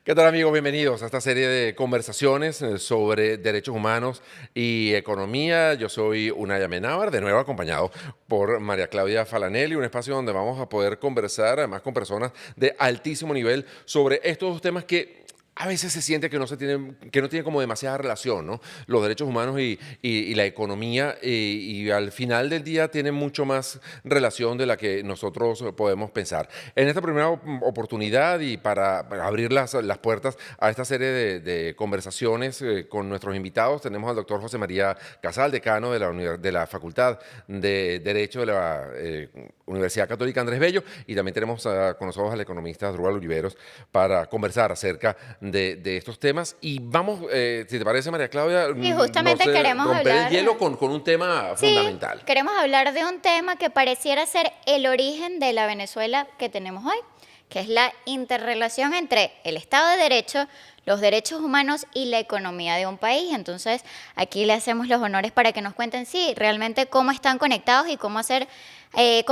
¿Qué tal, amigos? Bienvenidos a esta serie de conversaciones sobre derechos humanos y economía. Yo soy Unai Amenábar, de nuevo acompañado por María Claudia Falanelli, un espacio donde vamos a poder conversar, además con personas de altísimo nivel, sobre estos dos temas que a veces se siente que que no tienen como demasiada relación, ¿no? Los derechos humanos y la economía, y al final del día tienen mucho más relación de la que nosotros podemos pensar. En esta primera oportunidad y para abrir las puertas a esta serie de conversaciones con nuestros invitados, tenemos al doctor José María Casal, decano de la Facultad de Derecho de la Universidad Católica Andrés Bello, y también tenemos con nosotros al economista Drubal Oliveros para conversar acerca de estos temas. Y vamos, si te parece, María Claudia, Y no justamente sé, queremos romper el hablar, hielo con un tema sí, fundamental. queremos hablar de un tema que pareciera ser el origen de la Venezuela que tenemos hoy, que es la interrelación entre el Estado de Derecho, los derechos humanos y la economía de un país. Entonces, aquí le hacemos los honores para que nos cuenten, sí, realmente cómo están conectados y cómo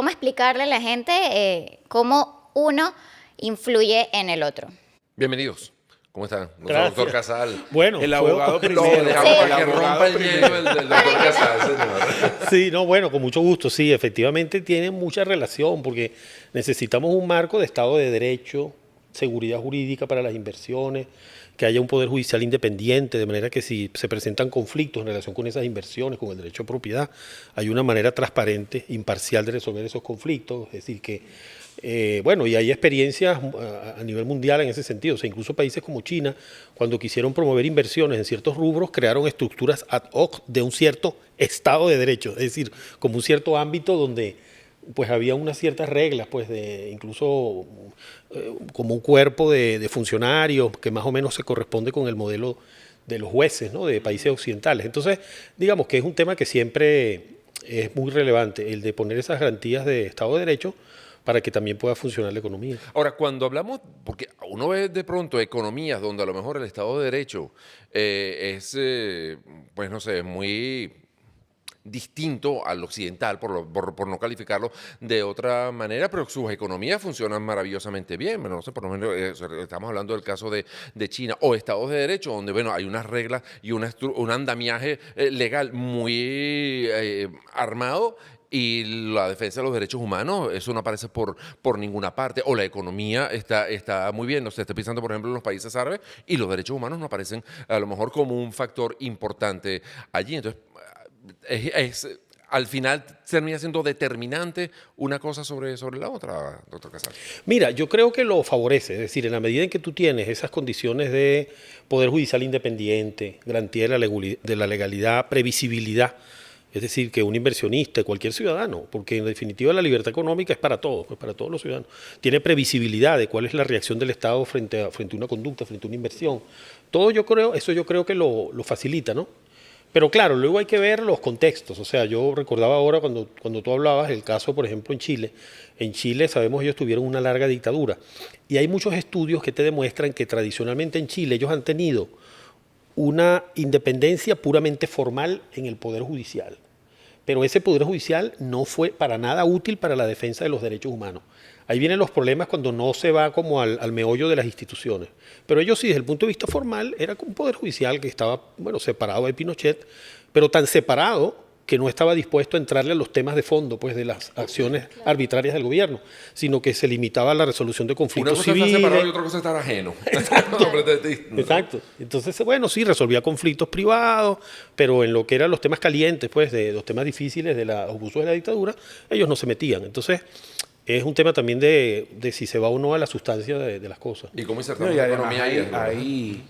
explicarle a la gente cómo uno influye en el otro. Bienvenidos. ¿Cómo están? Nuestro doctor Gracias. Casal. Bueno, El fue, abogado Lo primero. dejamos Sí. para que rompa el hielo del doctor Casal, señor. sí, no, bueno, con mucho gusto, sí, efectivamente tiene mucha relación porque necesitamos un marco de Estado de Derecho, seguridad jurídica para las inversiones, que haya un poder judicial independiente, de manera que si se presentan conflictos en relación con esas inversiones, con el derecho a propiedad, hay una manera transparente, imparcial de resolver esos conflictos, es decir, que bueno, y hay experiencias a nivel mundial en ese sentido. O sea, incluso países como China, cuando quisieron promover inversiones en ciertos rubros, crearon estructuras ad hoc de un cierto Estado de Derecho, es decir, como un cierto ámbito donde pues había unas ciertas reglas, pues de incluso como un cuerpo de funcionarios que más o menos se corresponde con el modelo de los jueces, ¿no? De países occidentales. Entonces, digamos que es un tema que siempre es muy relevante, el de poner esas garantías de Estado de Derecho para que también pueda funcionar la economía. Ahora, cuando hablamos, porque uno ve de pronto economías donde a lo mejor el Estado de Derecho pues no sé, muy distinto al occidental, por no calificarlo de otra manera, pero sus economías funcionan maravillosamente bien. Bueno, no sé, por lo menos estamos hablando del caso de China o Estados de Derecho, donde bueno, hay unas reglas y un andamiaje legal muy armado. Y la defensa de los derechos humanos, eso no aparece por ninguna parte. O la economía está muy bien. No sé, estoy pensando, por ejemplo, en los países árabes, y los derechos humanos no aparecen a lo mejor como un factor importante allí. Entonces, al final termina siendo determinante una cosa sobre la otra, doctor Casal. Mira, yo creo que lo favorece, es decir, en la medida en que tú tienes esas condiciones de poder judicial independiente, garantía de la legalidad, previsibilidad, es decir, que un inversionista, cualquier ciudadano, porque en definitiva la libertad económica es para todos, pues para todos los ciudadanos, tiene previsibilidad de cuál es la reacción del Estado frente a una conducta, frente a una inversión. Todo eso yo creo que lo facilita, ¿no? Pero claro, luego hay que ver los contextos. O sea, yo recordaba ahora cuando tú hablabas el caso, por ejemplo, en Chile. En Chile, sabemos, ellos tuvieron una larga dictadura. Y hay muchos estudios que te demuestran que tradicionalmente en Chile ellos han tenido una independencia puramente formal en el Poder Judicial. Pero ese Poder Judicial no fue para nada útil para la defensa de los derechos humanos. Ahí vienen los problemas cuando no se va como al meollo de las instituciones. Pero ellos sí, desde el punto de vista formal, era un Poder Judicial que estaba, bueno, separado de Pinochet, pero tan separado que no estaba dispuesto a entrarle a los temas de fondo, pues, de las acciones arbitrarias del gobierno, sino que se limitaba a la resolución de Una conflictos cosa civiles. está separado y otra cosa está ajeno. Exacto. Entonces, bueno, sí, resolvía conflictos privados, pero en lo que eran los temas calientes, pues, de los temas difíciles de los abusos de la dictadura, ellos no se metían. Entonces, es un tema también de si se va o no a la sustancia de las cosas. ¿Y cómo No, insertamos y la además economía ahí? hay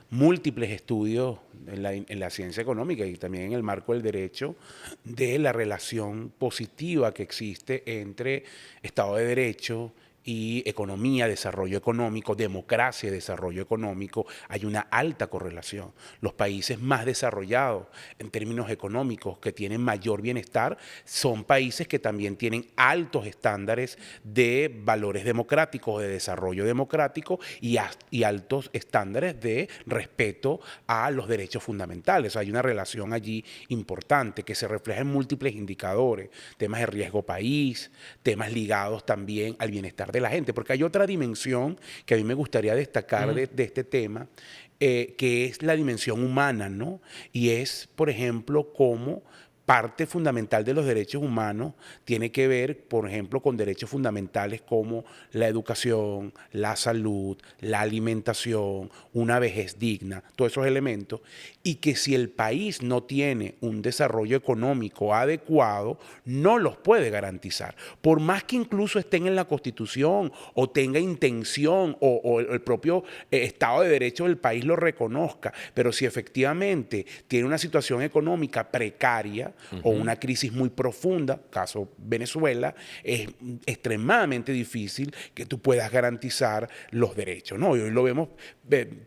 múltiples estudios en la ciencia económica y también en el marco del derecho de la relación positiva que existe entre Estado de Derecho y economía, desarrollo económico, democracia y desarrollo económico. Hay una alta correlación. Los países más desarrollados en términos económicos, que tienen mayor bienestar, son países que también tienen altos estándares de valores democráticos, de desarrollo democrático y altos estándares de respeto a los derechos fundamentales. Hay una relación allí importante que se refleja en múltiples indicadores, temas de riesgo país, temas ligados también al bienestar bienestar de la gente. Porque hay otra dimensión que a mí me gustaría destacar de este tema, que es la dimensión humana, ¿no? Y es, por ejemplo, cómo parte fundamental de los derechos humanos tiene que ver, por ejemplo, con derechos fundamentales como la educación, la salud, la alimentación, una vejez digna, todos esos elementos, y que si el país no tiene un desarrollo económico adecuado, no los puede garantizar. Por más que incluso estén en la Constitución o tenga intención o el propio Estado de Derecho del país lo reconozca, pero si efectivamente tiene una situación económica precaria, o una crisis muy profunda, caso Venezuela, es extremadamente difícil que tú puedas garantizar los derechos, ¿no? Y hoy lo vemos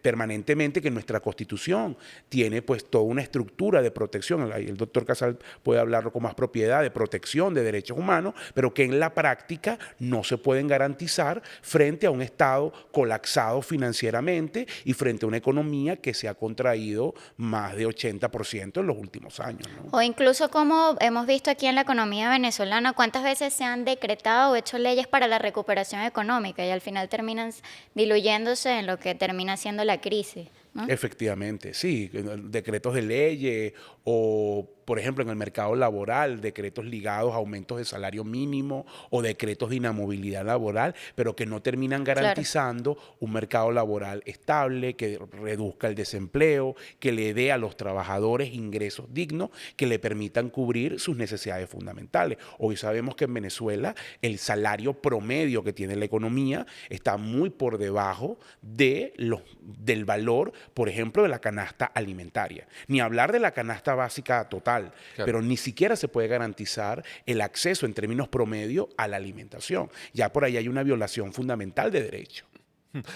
permanentemente que nuestra Constitución tiene pues toda una estructura de protección, el doctor Casal puede hablarlo con más propiedad, de protección de derechos humanos, pero que en la práctica no se pueden garantizar frente a un Estado colapsado financieramente y frente a una economía que se ha contraído más de 80% en los últimos años, ¿no? O incluso como hemos visto aquí en la economía venezolana, cuántas veces se han decretado o hecho leyes para la recuperación económica y al final terminan diluyéndose en lo que termina siendo la crisis, ¿no? Efectivamente, sí, decretos de leyes o, por ejemplo, en el mercado laboral, decretos ligados a aumentos de salario mínimo o decretos de inamovilidad laboral, pero que no terminan garantizando un mercado laboral estable, que reduzca el desempleo, que le dé a los trabajadores ingresos dignos que le permitan cubrir sus necesidades fundamentales. Hoy sabemos que en Venezuela el salario promedio que tiene la economía está muy por debajo del valor, por ejemplo, de la canasta alimentaria. Ni hablar de la canasta básica total, claro, pero ni siquiera se puede garantizar el acceso en términos promedio a la alimentación. Ya por ahí hay una violación fundamental de derechos.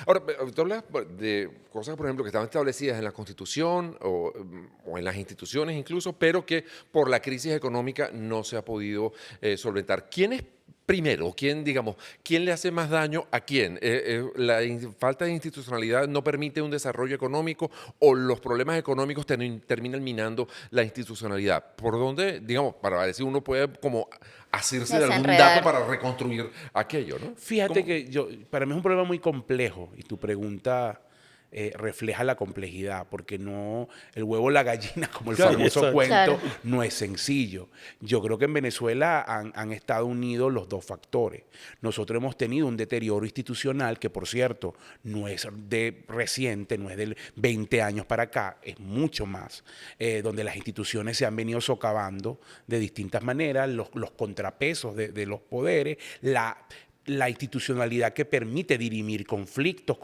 Ahora, tú hablas de cosas, por ejemplo, que estaban establecidas en la Constitución o en las instituciones incluso, pero que por la crisis económica no se ha podido solventar. ¿Quién es primero? ¿Quién le hace más daño a quién? ¿La falta de institucionalidad no permite un desarrollo económico o los problemas económicos terminan minando la institucionalidad? ¿Por dónde, para ver si uno puede como asirse de algún dato para reconstruir aquello, ¿no? Fíjate que para mí es un problema muy complejo y tu pregunta refleja la complejidad, porque no, el huevo o la gallina, como el famoso cuento, no es sencillo. Yo creo que en Venezuela han estado unidos los dos factores. Nosotros hemos tenido un deterioro institucional que, por cierto, no es de reciente, no es de 20 años para acá, es mucho más, donde las instituciones se han venido socavando de distintas maneras, los contrapesos de los poderes, la institucionalidad que permite dirimir conflictos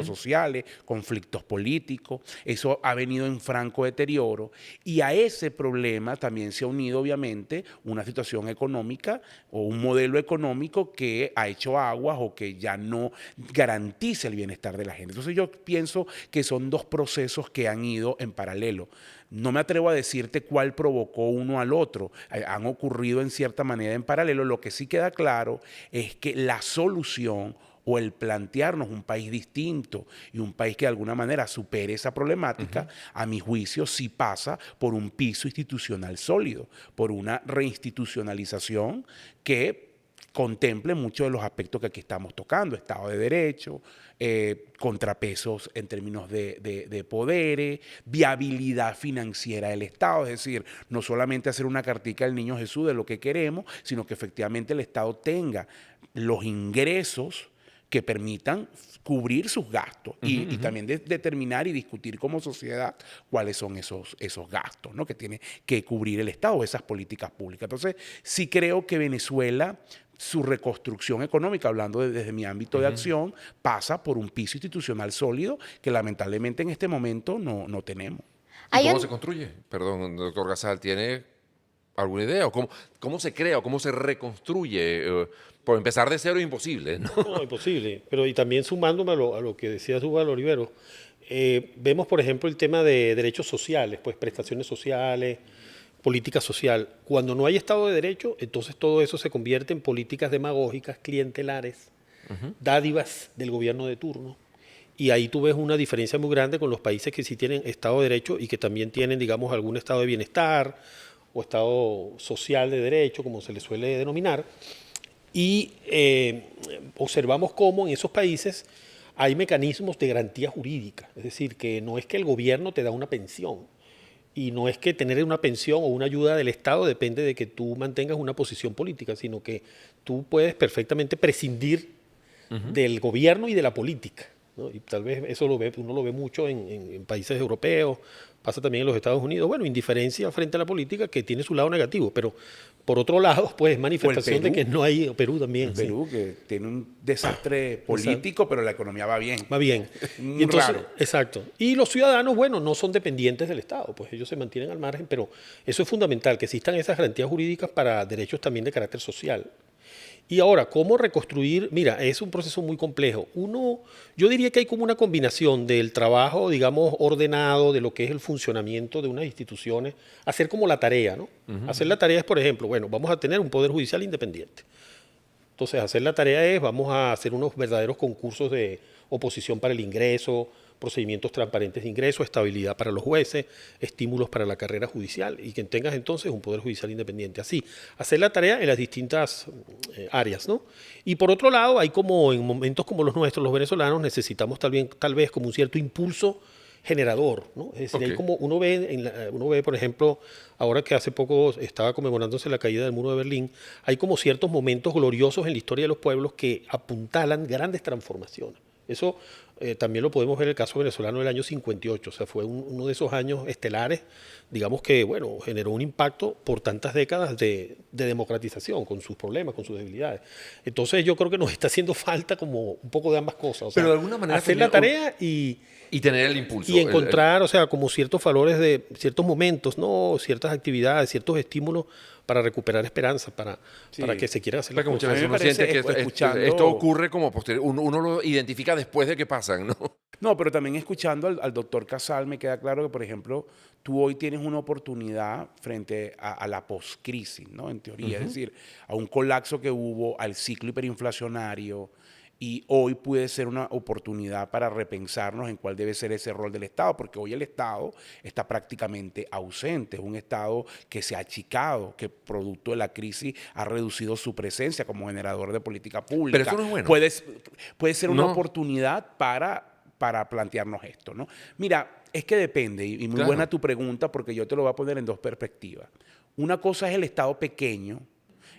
sociales, conflictos políticos. Eso ha venido en franco deterioro y a ese problema también se ha unido obviamente una situación económica o un modelo económico que ha hecho aguas o que ya no garantiza el bienestar de la gente. Entonces yo pienso que son dos procesos que han ido en paralelo. No me atrevo a decirte cuál provocó uno al otro. Han ocurrido en cierta manera en paralelo. Lo que sí queda claro es que la solución o el plantearnos un país distinto y un país que de alguna manera supere esa problemática, a mi juicio sí pasa por un piso institucional sólido, por una reinstitucionalización que contemple muchos de los aspectos que aquí estamos tocando: Estado de Derecho, contrapesos en términos de poderes, viabilidad financiera del Estado, es decir, no solamente hacer una cartica del Niño Jesús de lo que queremos, sino que efectivamente el Estado tenga los ingresos que permitan cubrir sus gastos y también determinar y discutir como sociedad cuáles son esos gastos, ¿no?, que tiene que cubrir el Estado, esas políticas públicas. Entonces, sí creo que Venezuela, su reconstrucción económica, hablando desde mi ámbito de acción, pasa por un piso institucional sólido que lamentablemente en este momento no tenemos. ¿Y cómo se construye? Perdón, doctor Casal, ¿tiene alguna idea? ¿O cómo se crea o cómo se reconstruye? Por empezar de cero es imposible, ¿no? No, imposible. Pero y también sumándome a lo que decía Duvall Olivero, vemos, por ejemplo, el tema de derechos sociales, pues prestaciones sociales, política social. Cuando no hay Estado de Derecho, entonces todo eso se convierte en políticas demagógicas, clientelares, dádivas del gobierno de turno. Y ahí tú ves una diferencia muy grande con los países que sí tienen Estado de Derecho y que también tienen, digamos, algún estado de bienestar o Estado social de derecho, como se le suele denominar. Y observamos cómo en esos países hay mecanismos de garantía jurídica, es decir, que no es que el gobierno te da una pensión y no es que tener una pensión o una ayuda del Estado depende de que tú mantengas una posición política, sino que tú puedes perfectamente prescindir del gobierno y de la política, ¿no? Y tal vez eso uno lo ve mucho en países europeos, pasa también en los Estados Unidos. Bueno, indiferencia frente a la política que tiene su lado negativo, pero por otro lado, pues manifestación de que no hay, Perú también. El Perú, que tiene un desastre político, pero la economía va bien. Va bien. Muy Y entonces, raro. exacto. Y los ciudadanos, bueno, no son dependientes del Estado, pues ellos se mantienen al margen, pero eso es fundamental, que existan esas garantías jurídicas para derechos también de carácter social. Y ahora, ¿cómo reconstruir? Mira, es un proceso muy complejo. Yo diría que hay como una combinación del trabajo, digamos, ordenado, de lo que es el funcionamiento de unas instituciones, hacer como la tarea, ¿no? Hacer la tarea es, por ejemplo, bueno, vamos a tener un poder judicial independiente. Entonces, hacer la tarea es, vamos a hacer unos verdaderos concursos de oposición para el ingreso, procedimientos transparentes de ingreso, estabilidad para los jueces, estímulos para la carrera judicial y que tengas entonces un poder judicial independiente. Así, hacer la tarea en las distintas áreas, ¿no? Y por otro lado, hay como en momentos como los nuestros, los venezolanos, necesitamos tal vez como un cierto impulso generador, ¿no? Es decir, hay como uno ve, por ejemplo, ahora que hace poco estaba conmemorándose la caída del muro de Berlín, hay como ciertos momentos gloriosos en la historia de los pueblos que apuntalan grandes transformaciones. Eso también lo podemos ver en el caso venezolano del año 58, o sea, fue uno de esos años estelares, digamos que, bueno, generó un impacto por tantas décadas de democratización, con sus problemas, con sus debilidades. Entonces yo creo que nos está haciendo falta como un poco de ambas cosas, o sea, Pero de alguna manera hacer la tarea y tener el impulso. y encontrar, o sea, como ciertos valores de ciertos momentos, ¿no? Ciertas actividades, ciertos estímulos para recuperar esperanza, para que se quiera hacer las Porque muchas cosas. veces A mí uno me siente que parece, escuchando- esto ocurre como posterior. Uno lo identifica después de que pasan, ¿no? No, pero también escuchando al doctor Casal me queda claro que, por ejemplo, tú hoy tienes una oportunidad frente a la poscrisis, ¿no? En teoría, es decir, a un colapso que hubo, al ciclo hiperinflacionario, y hoy puede ser una oportunidad para repensarnos en cuál debe ser ese rol del Estado, porque hoy el Estado está prácticamente ausente, es un Estado que se ha achicado, que producto de la crisis ha reducido su presencia como generador de política pública. Pero eso no es bueno. Puede ser una No. oportunidad para plantearnos esto, ¿no? Mira, es que depende, y muy Claro. buena tu pregunta, porque yo te lo voy a poner en dos perspectivas. Una cosa es el Estado pequeño,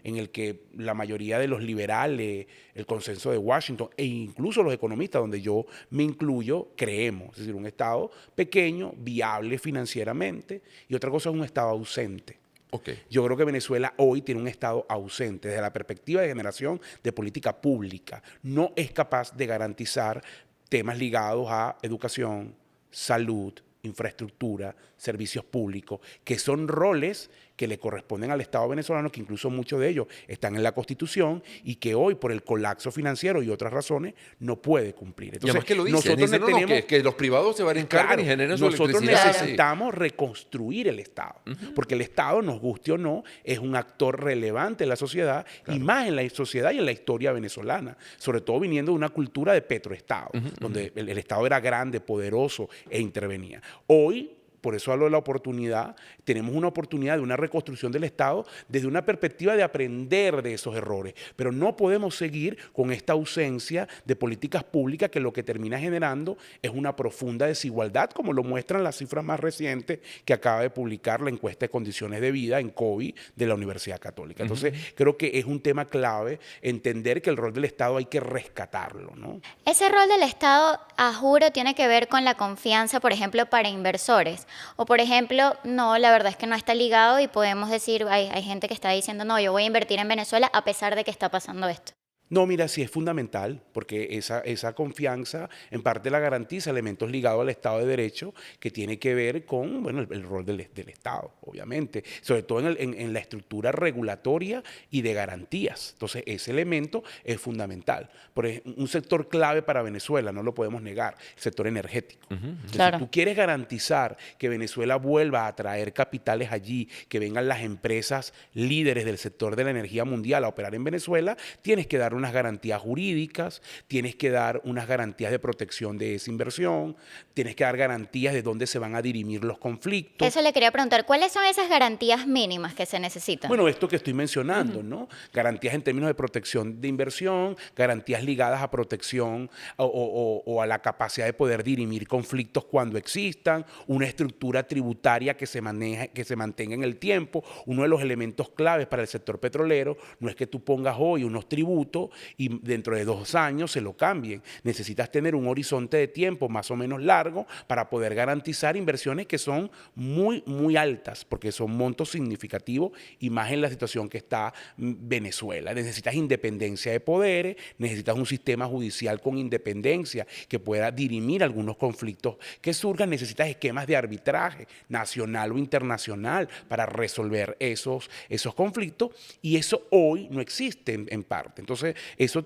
en el que la mayoría de los liberales, el consenso de Washington e incluso los economistas, donde yo me incluyo, creemos. Es decir, un Estado pequeño, viable financieramente, y otra cosa es un Estado ausente. Ok. Yo creo que Venezuela hoy tiene un Estado ausente desde la perspectiva de generación de política pública. No es capaz de garantizar temas ligados a educación, salud, infraestructura, servicios públicos, que son roles que le corresponden al Estado venezolano, que incluso muchos de ellos están en la Constitución y que hoy, por el colapso financiero y otras razones, no puede cumplir. Y Entonces, además que lo dicen, nosotros dicen, no, tenemos... que los privados se van a encargar Claro, y generen su nosotros electricidad. necesitamos reconstruir el Estado, porque el Estado, nos guste o no, es un actor relevante en la sociedad y más en la sociedad y en la historia venezolana, sobre todo viniendo de una cultura de petroestado, donde el Estado era grande, poderoso e intervenía. Hoy, por eso hablo de la oportunidad, tenemos una oportunidad de una reconstrucción del Estado desde una perspectiva de aprender de esos errores, pero no podemos seguir con esta ausencia de políticas públicas que lo que termina generando es una profunda desigualdad, como lo muestran las cifras más recientes que acaba de publicar la encuesta de condiciones de vida en COVID de la Universidad Católica. Entonces, creo que es un tema clave entender que el rol del Estado hay que rescatarlo, ¿no? Ese rol del Estado, a juro, tiene que ver con la confianza, por ejemplo, para inversores. O, por ejemplo, no, la verdad es que no está ligado y podemos decir, hay gente que está diciendo, no, yo voy a invertir en Venezuela a pesar de que está pasando esto. No, mira, sí es fundamental, porque esa confianza en parte la garantiza elementos ligados al Estado de Derecho que tiene que ver con, bueno, el rol del Estado, obviamente, sobre todo en la estructura regulatoria y de garantías. Entonces, ese elemento es fundamental. Por ejemplo, un sector clave para Venezuela, no lo podemos negar, el sector energético. Entonces, Claro. si tú quieres garantizar que Venezuela vuelva a atraer capitales allí, que vengan las empresas líderes del sector de la energía mundial a operar en Venezuela, tienes que dar una unas garantías jurídicas, tienes que dar unas garantías de protección de esa inversión, tienes que dar garantías de dónde se van a dirimir los conflictos. Eso le quería preguntar, ¿cuáles son esas garantías mínimas que se necesitan? Bueno, esto que estoy mencionando, ¿no? Garantías en términos de protección de inversión, garantías ligadas a protección o a la capacidad de poder dirimir conflictos cuando existan, una estructura tributaria que se mantenga en el tiempo. Uno de los elementos claves para el sector petrolero no es que tú pongas hoy unos tributos y dentro de 2 años se lo cambien. Necesitas tener un horizonte de tiempo más o menos largo para poder garantizar inversiones que son muy, muy altas, porque son montos significativos y más en la situación que está Venezuela. Necesitas independencia de poderes, necesitas un sistema judicial con independencia que pueda dirimir algunos conflictos que surjan, necesitas esquemas de arbitraje nacional o internacional para resolver esos conflictos, y eso hoy no existe en parte. Entonces, eso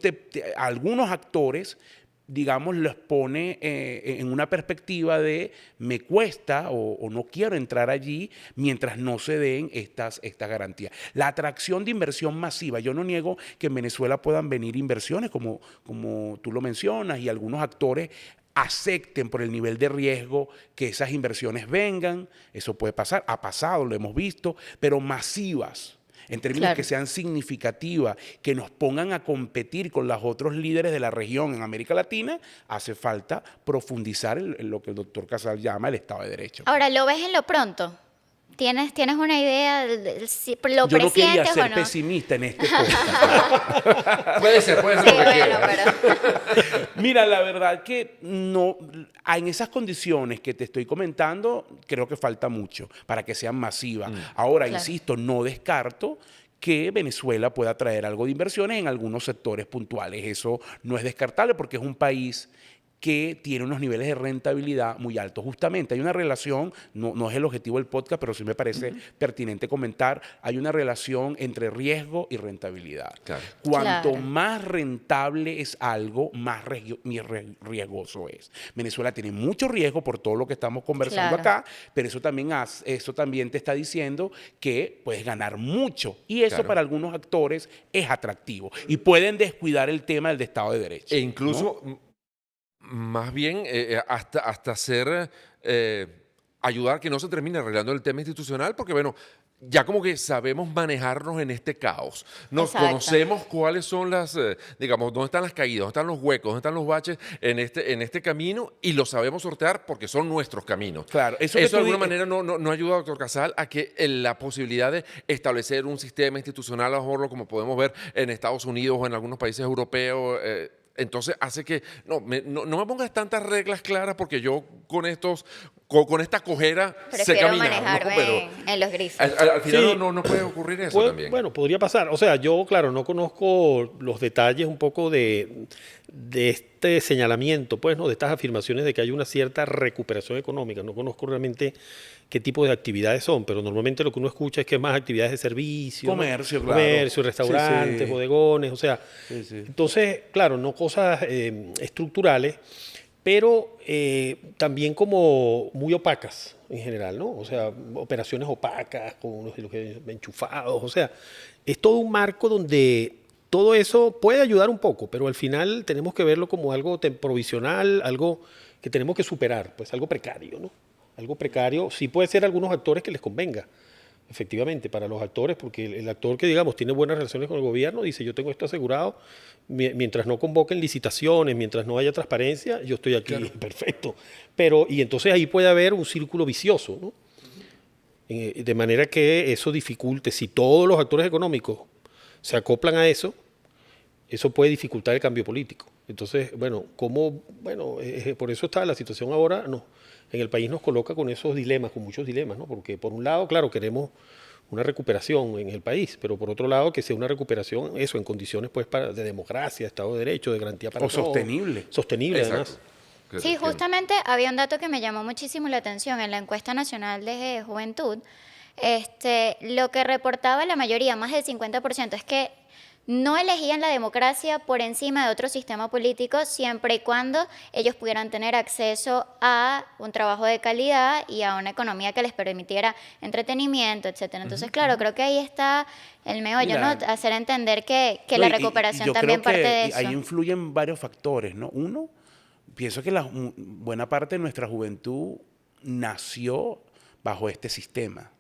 algunos actores, digamos, los pone en una perspectiva de me cuesta o no quiero entrar allí mientras no se den estas garantías. La atracción de inversión masiva, yo no niego que en Venezuela puedan venir inversiones como tú lo mencionas, y algunos actores acepten por el nivel de riesgo que esas inversiones vengan. Eso puede pasar, ha pasado, lo hemos visto, pero masivas, en términos que sean significativas, que nos pongan a competir con los otros líderes de la región en América Latina, hace falta profundizar en lo que el doctor Casal llama el Estado de Derecho. Ahora, ¿lo ves en lo pronto? ¿Tienes una idea de si lo Yo no quería presientes ser o no? pesimista en este podcast. Puede ser Sí, lo que bueno, quiera. pero... Mira, la verdad que no, en esas condiciones que te estoy comentando, creo que falta mucho para que sean masivas. Ahora, Claro. insisto, no descarto que Venezuela pueda traer algo de inversiones en algunos sectores puntuales. Eso no es descartable porque es un país que tiene unos niveles de rentabilidad muy altos. Justamente hay una relación, no es el objetivo del podcast, pero sí me parece pertinente comentar, hay una relación entre riesgo y rentabilidad. Claro. Cuanto Claro. más rentable es algo, más riesgoso es. Venezuela tiene mucho riesgo por todo lo que estamos conversando Claro. acá, pero eso también te está diciendo que puedes ganar mucho, y eso Claro. para algunos actores es atractivo, y pueden descuidar el tema del Estado de Derecho. E incluso, más bien, hasta hacer, ayudar que no se termine arreglando el tema institucional, porque bueno, ya como que sabemos manejarnos en este caos. Nos Exacto. conocemos cuáles son las, digamos, dónde están las caídas, dónde están los huecos, dónde están los baches en este camino, y lo sabemos sortear porque son nuestros caminos. Claro, eso Eso, que tú de alguna dices- manera no ayuda, doctor Casal, a que la posibilidad de establecer un sistema institucional, a lo mejor como podemos ver en Estados Unidos o en algunos países europeos, entonces hace que no me pongas tantas reglas claras, porque yo con esta cojera sé Prefiero caminar, ¿no? manejarme Pero en los grises. al final Sí. no puede ocurrir eso también. Bueno, podría pasar. O sea, yo, claro, no conozco los detalles un poco de este señalamiento, pues, ¿no? De estas afirmaciones de que hay una cierta recuperación económica. No conozco realmente qué tipo de actividades son, pero normalmente lo que uno escucha es que es más actividades de servicio, ¿no? Comercio, claro. Comercio, restaurantes, Sí, sí. bodegones, o sea. Sí, sí. Entonces, claro, no cosas estructurales, pero también como muy opacas en general, ¿no? O sea, operaciones opacas, con los enchufados, o sea, es todo un marco donde todo eso puede ayudar un poco, pero al final tenemos que verlo como algo provisional, algo que tenemos que superar, pues algo precario, ¿no? Algo precario, sí puede ser a algunos actores que les convenga, efectivamente, para los actores, porque el actor que, digamos, tiene buenas relaciones con el gobierno, dice, yo tengo esto asegurado, mientras no convoquen licitaciones, mientras no haya transparencia, yo estoy aquí, perfecto. Pero, y entonces ahí puede haber un círculo vicioso, ¿no? De manera que eso dificulte, si todos los actores económicos se acoplan a eso, eso puede dificultar el cambio político. Entonces, bueno, por eso está la situación ahora, en el país nos coloca con esos dilemas, con muchos dilemas, ¿no? Porque por un lado, claro, queremos una recuperación en el país, pero por otro lado que sea una recuperación, eso, en condiciones pues de democracia, Estado de Derecho, de garantía para O todos. sostenible. Sostenible, Exacto. además. Sí, justamente había un dato que me llamó muchísimo la atención en la encuesta nacional de juventud. Lo que reportaba la mayoría, más del 50%, es que no elegían la democracia por encima de otro sistema político siempre y cuando ellos pudieran tener acceso a un trabajo de calidad y a una economía que les permitiera entretenimiento, etcétera. Entonces, claro, creo que ahí está el meollo, Mira, ¿no? Hacer entender que No, la y recuperación yo también creo parte que de eso. ahí influyen varios factores, ¿no? Uno, pienso que buena parte de nuestra juventud nació bajo este sistema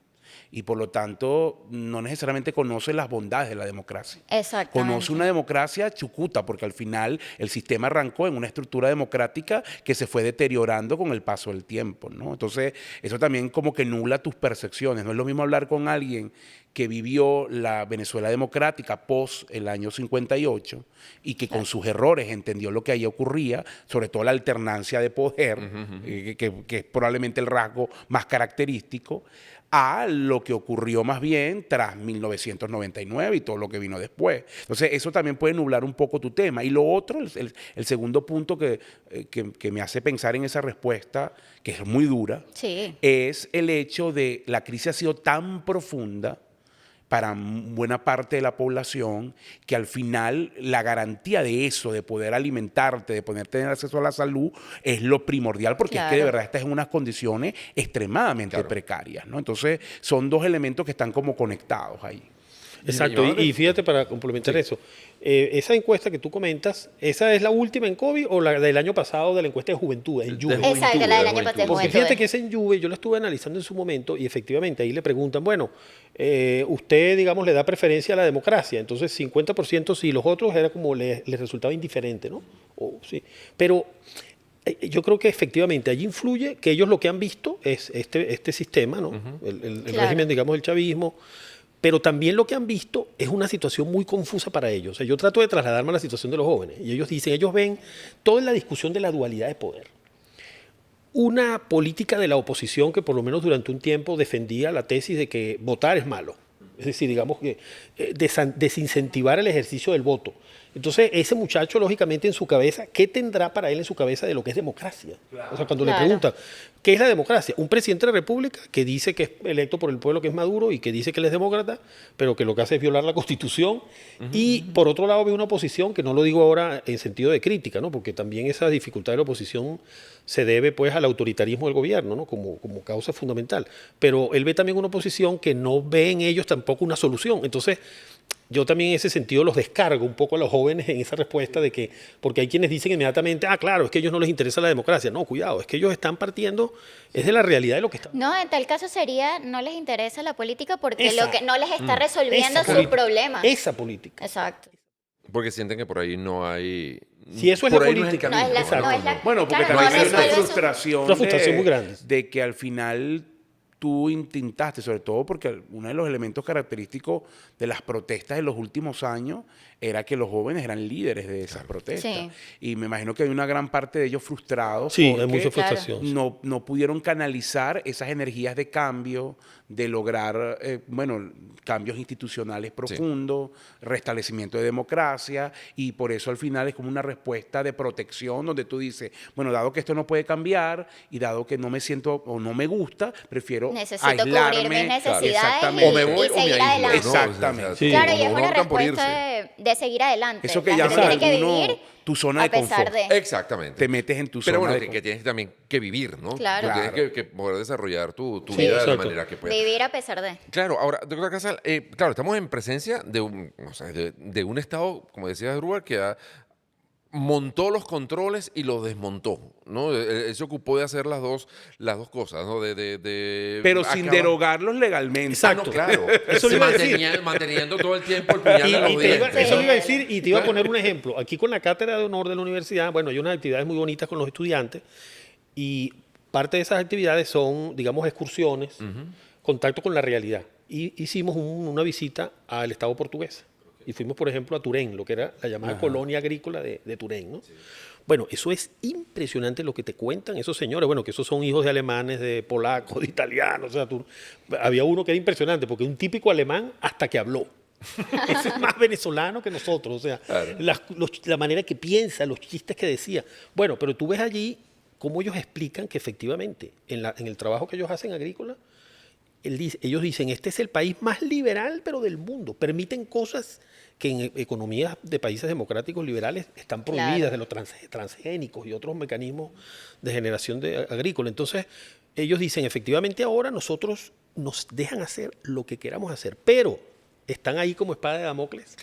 y por lo tanto no necesariamente conoce las bondades de la democracia. Exactamente. Conoce una democracia chucuta, porque al final el sistema arrancó en una estructura democrática que se fue deteriorando con el paso del tiempo, ¿no? Entonces, eso también como que nubla tus percepciones. No es lo mismo hablar con alguien que vivió la Venezuela democrática post el año 58 y que con sus errores entendió lo que ahí ocurría, sobre todo la alternancia de poder, que es probablemente el rasgo más característico, a lo que ocurrió más bien tras 1999 y todo lo que vino después. Entonces, eso también puede nublar un poco tu tema. Y lo otro, el segundo punto que me hace pensar en esa respuesta, que es muy dura, Sí. es el hecho de la crisis ha sido tan profunda para buena parte de la población, que al final la garantía de eso, de poder alimentarte, de poder tener acceso a la salud, es lo primordial, porque es que de Claro. verdad estás en unas condiciones extremadamente precarias, ¿no? Entonces, son dos elementos que están como conectados ahí. Exacto, y fíjate para complementar eso, esa encuesta que tú comentas, ¿esa es la última en COVID o la del año pasado de la encuesta de juventud, en Juve? juventud, Exacto, la del de año juventud. pasado. Porque fíjate que esa en Juve yo la estuve analizando en su momento y efectivamente ahí le preguntan, bueno, usted, digamos, le da preferencia a la democracia, entonces 50% sí, los otros era como les resultaba indiferente, ¿no? Sí. Pero yo creo que efectivamente allí influye que ellos lo que han visto es este sistema, ¿no? El Claro. régimen, digamos, del chavismo. Pero también lo que han visto es una situación muy confusa para ellos. O sea, yo trato de trasladarme a la situación de los jóvenes. Y ellos dicen, ellos ven toda la discusión de la dualidad de poder. Una política de la oposición que por lo menos durante un tiempo defendía la tesis de que votar es malo. Es decir, digamos que desincentivar el ejercicio del voto. Entonces, ese muchacho, lógicamente, en su cabeza, ¿qué tendrá para él en su cabeza de lo que es democracia? O sea, cuando le Claro. preguntan, ¿qué es la democracia? Un presidente de la República que dice que es electo por el pueblo, que es Maduro, y que dice que él es demócrata, pero que lo que hace es violar la Constitución. Y, por otro lado, ve una oposición, que no lo digo ahora en sentido de crítica, ¿no? Porque también esa dificultad de la oposición se debe, pues, al autoritarismo del gobierno, ¿no? Como causa fundamental. Pero él ve también una oposición que no ve en ellos tampoco una solución. Entonces, yo también en ese sentido los descargo un poco a los jóvenes en esa respuesta de que, porque hay quienes dicen inmediatamente, claro, es que a ellos no les interesa la democracia. No, cuidado, es que ellos están partiendo, es de la realidad de lo que está. No, en tal caso sería, no les interesa la política porque Esa. lo que no les está resolviendo Esa sus política. problemas. Esa política. Exacto. Porque sienten que por ahí no hay... Si eso es por la ahí no es el política. No es la, Exacto. no es la- Bueno, porque claro, también no hay una resuelve su- frustración, Una frustración muy grande. de que al final tú intentaste, sobre todo porque uno de los elementos característicos de las protestas de los últimos años era que los jóvenes eran líderes de esas protestas. Sí. Y me imagino que hay una gran parte de ellos frustrados Sí, hay porque mucha frustración. sí. no pudieron canalizar esas energías de cambio, de lograr, cambios institucionales profundos, restablecimiento de democracia, y por eso al final es como una respuesta de protección donde tú dices, bueno, dado que esto no puede cambiar y dado que no me siento o no me gusta, prefiero Necesito aislarme. cubrir mis necesidades Exactamente. O me voy y o me seguir aíslo, adelante. ¿no? Exactamente. Sí. Claro, y como es no una optan por respuesta irse. de seguir adelante. Eso que La llaman gente tiene que algunos vivir tu zona a de pesar confort. de... Exactamente. Te metes en tu Pero zona bueno, de que confort. tienes también que vivir, ¿no? Claro. Tú tienes Claro. que poder desarrollar tu Sí, vida de la exacto. manera que puedas. Vivir a pesar de... Claro, ahora, doctora Casal, claro, estamos en presencia de de un Estado, como decía Druber, que montó los controles y los desmontó, ¿no? Él se ocupó de hacer las dos cosas, ¿no? Pero sin derogarlos legalmente. Exacto. Claro. Eso le iba a decir. Manteniendo todo el tiempo el puñal en los dientes. Eso le iba a decir y te iba a poner un ejemplo. Aquí con la cátedra de honor de la universidad, bueno, hay unas actividades muy bonitas con los estudiantes y parte de esas actividades son, digamos, excursiones, contacto con la realidad. Y hicimos una visita al Estado portugués. Y fuimos, por ejemplo, a Turén, lo que era la llamada colonia agrícola de Turén, ¿no? Bueno, eso es impresionante lo que te cuentan esos señores. Bueno, que esos son hijos de alemanes, de polacos, de italianos. O sea, había uno que era impresionante, porque un típico alemán hasta que habló. Ese es más venezolano que nosotros. O sea, Claro. la manera que piensa, los chistes que decía. Bueno, pero tú ves allí cómo ellos explican que efectivamente, en el trabajo que ellos hacen agrícola, ellos dicen, este es el país más liberal, pero del mundo. Permiten cosas que en economías de países democráticos liberales están prohibidas, Claro. de los transgénicos y otros mecanismos de generación agrícola. Entonces, ellos dicen, efectivamente ahora nosotros nos dejan hacer lo que queramos hacer, pero están ahí como espada de Damocles.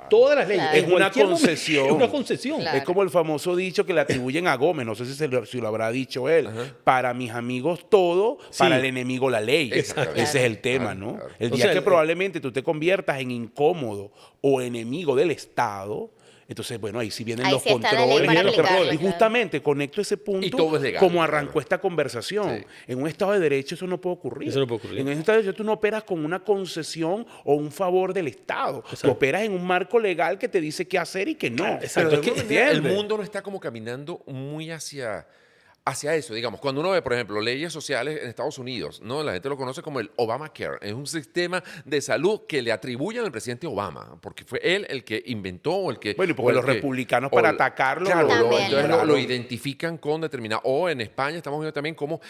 Todas las leyes. Claro. En Es una cualquier momento, concesión. Es una concesión. Claro. Es como el famoso dicho que le atribuyen a Gómez, no sé si lo habrá dicho él. Para mis amigos todo, para el enemigo la ley. Exactamente. Ese es el tema, Claro, ¿no? claro. El O día sea, que probablemente tú te conviertas en incómodo o enemigo del Estado, entonces, bueno, ahí sí vienen Ahí los sí está la ley controles. para los controles. aplicarla, Y claro. justamente conecto ese punto Y todo es legal, como claro. arrancó esta conversación. Sí. En un Estado de Derecho eso no puede ocurrir. Eso no puede ocurrir. En un Estado de Derecho tú no operas con una concesión o un favor del Estado. Tú Exacto. operas en un marco legal que te dice qué hacer y qué no. Exacto. Pero Es que de alguna manera el ¿entiendes? mundo no está como caminando muy hacia eso. Digamos, cuando uno ve, por ejemplo, leyes sociales en Estados Unidos, ¿no? La gente lo conoce como el Obamacare. Es un sistema de salud que le atribuyen al presidente Obama, porque fue él el que inventó o el que... Bueno, y porque o el los que- republicanos o para el- atacarlo Claro, También. entonces claro. lo identifican con determinado... O en España estamos viendo también cómo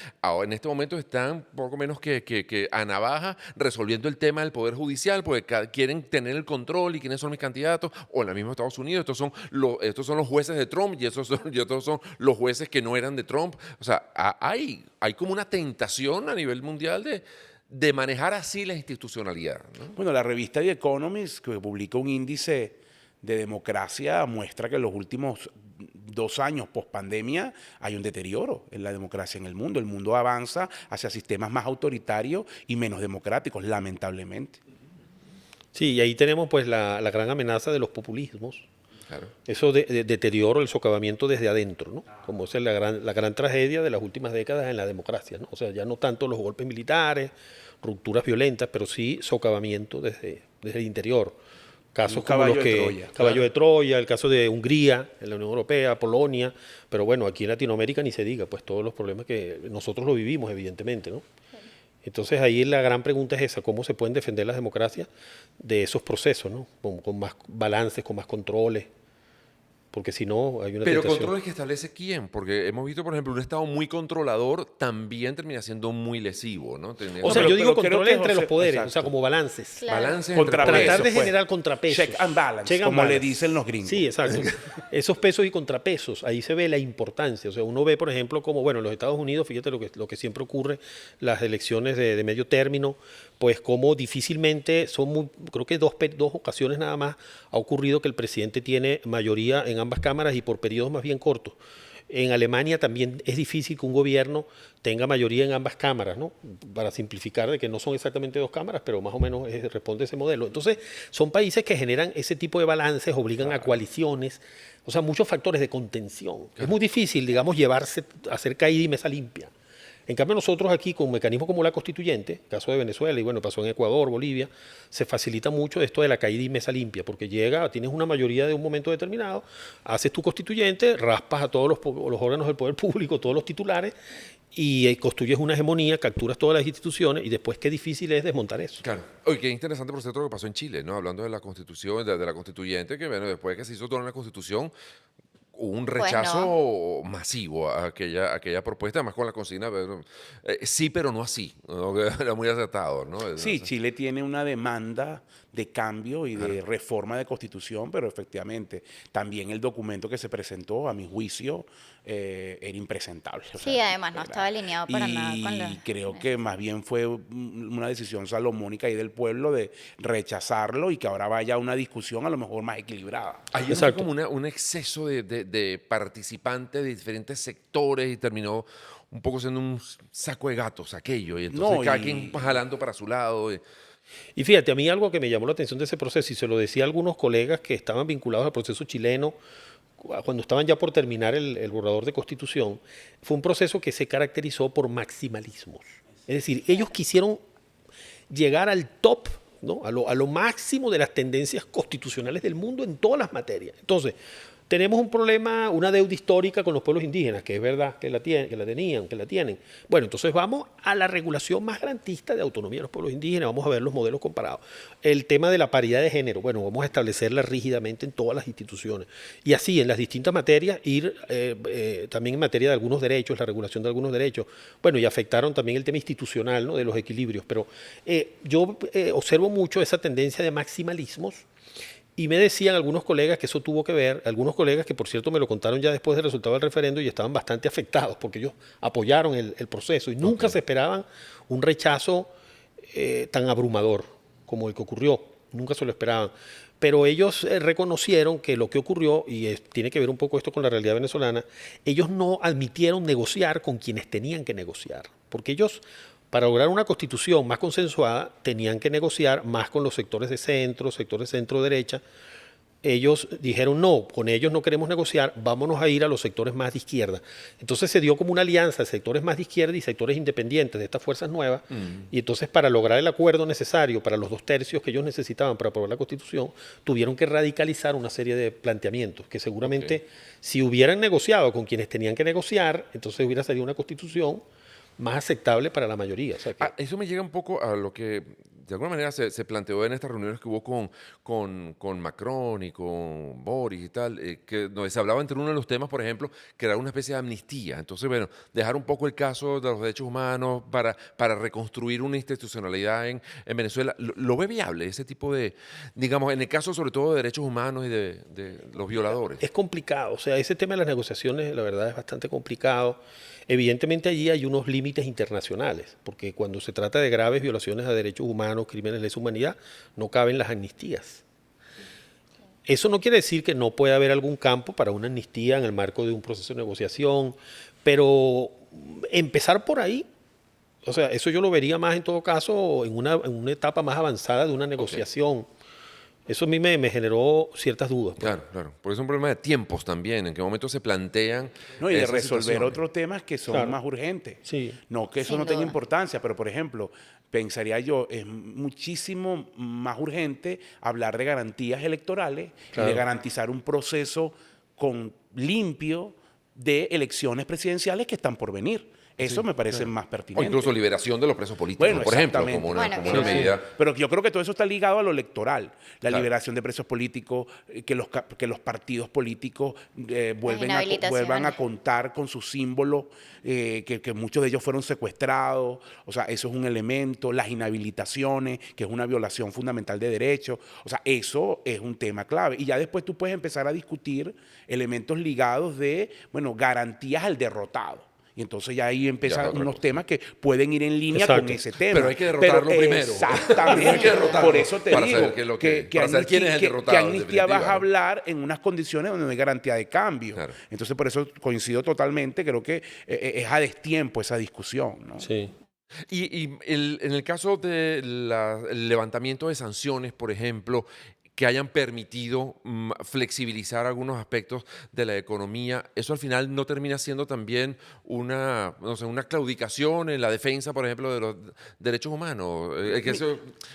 en este momento están poco menos que a navaja resolviendo el tema del Poder Judicial, porque quieren tener el control y quiénes son mis candidatos, o en el mismo Estados Unidos, estos son los jueces de Trump y estos son los jueces que no eran de Trump. O sea, hay como una tentación a nivel mundial de manejar así la institucionalidad, ¿no? Bueno, la revista The Economist, que publica un índice de democracia, muestra que en los últimos 2 años post pandemia hay un deterioro en la democracia en el mundo. El mundo avanza hacia sistemas más autoritarios y menos democráticos, lamentablemente. Sí, y ahí tenemos pues la gran amenaza de los populismos. Claro. Eso de deterioro, el socavamiento desde adentro, ¿no? Como esa es la gran tragedia de las últimas décadas en la democracia, ¿no? O sea, ya no tanto los golpes militares, rupturas violentas, pero sí socavamiento desde el interior. Casos Un como caballo los de que Troya. Caballo de Troya, el caso de Hungría, en la Unión Europea, Polonia, pero bueno, aquí en Latinoamérica ni se diga, pues todos los problemas que nosotros lo vivimos, evidentemente, ¿no? Entonces ahí la gran pregunta es esa, ¿cómo se pueden defender las democracias de esos procesos, ¿no? Con más balances, con más controles, porque si no hay una Pero tentación. controles que establece quién, porque hemos visto, por ejemplo, un Estado muy controlador también termina siendo muy lesivo, ¿no? Teniendo- O sea, pero- yo digo pero creo controles que entre José- los poderes, exacto. o sea, como balances. Claro. balances entre Contrapesos, Tratar de pues. generar contrapesos. Check and balance, Check and como le balance. dicen los gringos. Sí, exacto. Esos pesos y contrapesos, ahí se ve la importancia. O sea, uno ve, por ejemplo, como, bueno, en los Estados Unidos, fíjate lo que siempre ocurre, las elecciones de medio término, pues como difícilmente, creo que dos ocasiones nada más ha ocurrido que el presidente tiene mayoría en ambas cámaras y por periodos más bien cortos. En Alemania también es difícil que un gobierno tenga mayoría en ambas cámaras, ¿no? Para simplificar, de que no son exactamente 2 cámaras, pero más o menos responde ese modelo. Entonces, son países que generan ese tipo de balances, obligan a coaliciones, o sea, muchos factores de contención. Es muy difícil, digamos, hacer caída y mesa limpia. En cambio, nosotros aquí, con mecanismos como la constituyente, caso de Venezuela, y bueno, pasó en Ecuador, Bolivia, se facilita mucho esto de la caída y mesa limpia, porque tienes una mayoría de un momento determinado, haces tu constituyente, raspas a todos los órganos del poder público, todos los titulares, y construyes una hegemonía, capturas todas las instituciones, y después qué difícil es desmontar eso. Claro. Oye, qué interesante, por cierto, lo que pasó en Chile, ¿no? Hablando de la constitución, de la constituyente, que bueno, después de que se hizo toda una constitución, hubo un Pues rechazo masivo a aquella propuesta, además con la consigna, sí, pero no así, ¿no? Que era muy acertado, ¿no? Sí, Chile tiene una demanda de cambio y de reforma de constitución, pero efectivamente también el documento que se presentó, a mi juicio, era impresentable. O Sí, además no estaba alineado para nada con la- Y creo que más bien fue una decisión salomónica ahí del pueblo de rechazarlo y que ahora vaya a una discusión a lo mejor más equilibrada. Ahí fue Exacto. como un exceso de participantes de diferentes sectores y terminó un poco siendo un saco de gatos aquello. Y entonces No, cada y- quien jalando para su lado. Y fíjate, a mí algo que me llamó la atención de ese proceso, y se lo decía a algunos colegas que estaban vinculados al proceso chileno, cuando estaban ya por terminar el borrador de constitución, fue un proceso que se caracterizó por maximalismos. Es decir, ellos quisieron llegar al top, ¿no? a lo máximo de las tendencias constitucionales del mundo en todas las materias. Entonces, tenemos un problema, una deuda histórica con los pueblos indígenas, que es verdad que la tienen. Bueno, entonces vamos a la regulación más garantista de autonomía de los pueblos indígenas, vamos a ver los modelos comparados. El tema de la paridad de género, bueno, vamos a establecerla rígidamente en todas las instituciones. Y así, en las distintas materias, ir también en materia de algunos derechos, la regulación de algunos derechos. Bueno, y afectaron también el tema institucional, ¿no?, de los equilibrios. Pero yo observo mucho esa tendencia de maximalismos. Y me decían algunos colegas que eso tuvo que ver, algunos colegas que por cierto me lo contaron ya después del resultado del referendo y estaban bastante afectados porque ellos apoyaron el proceso y nunca se esperaban un rechazo tan abrumador como el que ocurrió, nunca se lo esperaban. Pero ellos reconocieron que lo que ocurrió, y tiene que ver un poco esto con la realidad venezolana, ellos no admitieron negociar con quienes tenían que negociar, porque ellos, para lograr una constitución más consensuada, tenían que negociar más con los sectores de centro-derecha. Ellos dijeron, no, con ellos no queremos negociar, vámonos a ir a los sectores más de izquierda. Entonces se dio como una alianza de sectores más de izquierda y sectores independientes de estas fuerzas nuevas. Y entonces, para lograr el acuerdo necesario para los 2/3 que ellos necesitaban para aprobar la constitución, tuvieron que radicalizar una serie de planteamientos que seguramente si hubieran negociado con quienes tenían que negociar, entonces hubiera salido una constitución más aceptable para la mayoría. O sea que Eso me llega un poco a lo que de alguna manera se planteó en estas reuniones que hubo con Macron y con Boris y tal, donde se hablaba entre uno de los temas, por ejemplo, que era una especie de amnistía. Entonces, bueno, dejar un poco el caso de los derechos humanos para reconstruir una institucionalidad en Venezuela. ¿Lo ve viable ese tipo de, digamos, en el caso sobre todo de derechos humanos y de los violadores? es complicado, o sea, ese tema de las negociaciones, la verdad, es bastante complicado. Evidentemente allí hay unos límites internacionales, porque cuando se trata de graves violaciones a derechos humanos, crímenes de lesa humanidad, no caben las amnistías. Eso no quiere decir que no pueda haber algún campo para una amnistía en el marco de un proceso de negociación, pero empezar por ahí, o sea, eso yo lo vería más en todo caso en una etapa más avanzada de una negociación. Eso a mí me generó ciertas dudas. Claro, claro. Porque es un problema de tiempos también. ¿En qué momento se plantean No, y de esas resolver situaciones? otros temas que son Claro. más urgentes. Sí. No que eso Sin no tenga duda. importancia, pero por ejemplo, pensaría yo, es muchísimo más urgente hablar de garantías electorales y Claro. de garantizar un proceso limpio de elecciones presidenciales que están por venir. Eso me parece más O pertinente. incluso liberación de los presos políticos, Bueno, por ejemplo, exactamente. como una, Bueno, como una sí. medida. Pero yo creo que todo eso está ligado a lo electoral. La Claro. liberación de presos políticos, que los partidos políticos vuelvan inhabilitaciones. a contar con sus símbolos, que muchos de ellos fueron secuestrados. O sea, eso es un elemento. Las inhabilitaciones, que es una violación fundamental de derechos. O sea, eso es un tema clave. Y ya después tú puedes empezar a discutir elementos ligados de, bueno, garantías al derrotado. Y entonces ya ahí Ya, empiezan otra unos cosa. temas que pueden ir en línea Exacto. con ese tema. Pero hay que derrotarlo primero. Exactamente. Hay que derrotarlo Por eso te para digo saber qué es lo para saber quién es el derrotado, que en amnistía vas definitiva, a ¿no? hablar en unas condiciones donde no hay garantía de cambio. Claro. Entonces, por eso coincido totalmente. Creo que es a destiempo esa discusión, ¿no? Sí. En el caso del levantamiento de sanciones, por ejemplo, que hayan permitido flexibilizar algunos aspectos de la economía, eso al final no termina siendo también una, no sé, una claudicación en la defensa, por ejemplo, de los derechos humanos.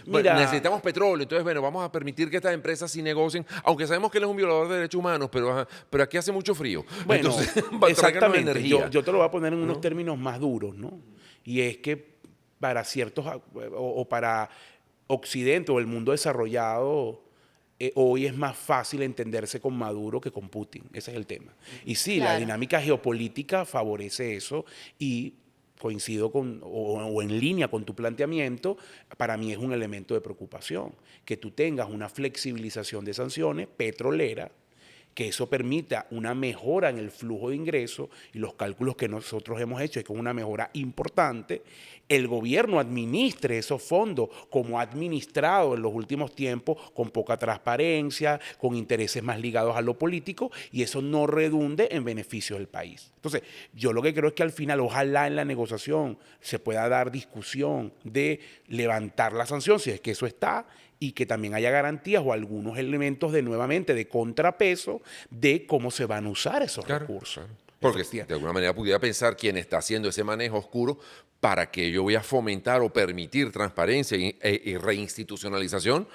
Mira, necesitamos petróleo, entonces, bueno, vamos a permitir que estas empresas sí negocien, aunque sabemos que él es un violador de derechos humanos, pero aquí hace mucho frío. Bueno, Entonces, tráiganos exactamente. energía. Yo te lo voy a poner en unos términos más duros, ¿no? Y es que para ciertos, o para Occidente o el mundo desarrollado, hoy es más fácil entenderse con Maduro que con Putin. Ese es el tema. Y sí, la Claro. dinámica geopolítica favorece eso y coincido o en línea con tu planteamiento, para mí es un elemento de preocupación. Que tú tengas una flexibilización de sanciones petrolera, que eso permita una mejora en el flujo de ingresos, y los cálculos que nosotros hemos hecho es que es una mejora importante. El gobierno administre esos fondos como ha administrado en los últimos tiempos, con poca transparencia, con intereses más ligados a lo político, y eso no redunde en beneficio del país. Entonces, yo lo que creo es que al final, ojalá en la negociación se pueda dar discusión de levantar la sanción, si es que eso está, y que también haya garantías o algunos elementos nuevamente de contrapeso de cómo se van a usar esos recursos. Claro. Porque de alguna manera pudiera pensar quién está haciendo ese manejo oscuro para que yo voy a fomentar o permitir transparencia y reinstitucionalización,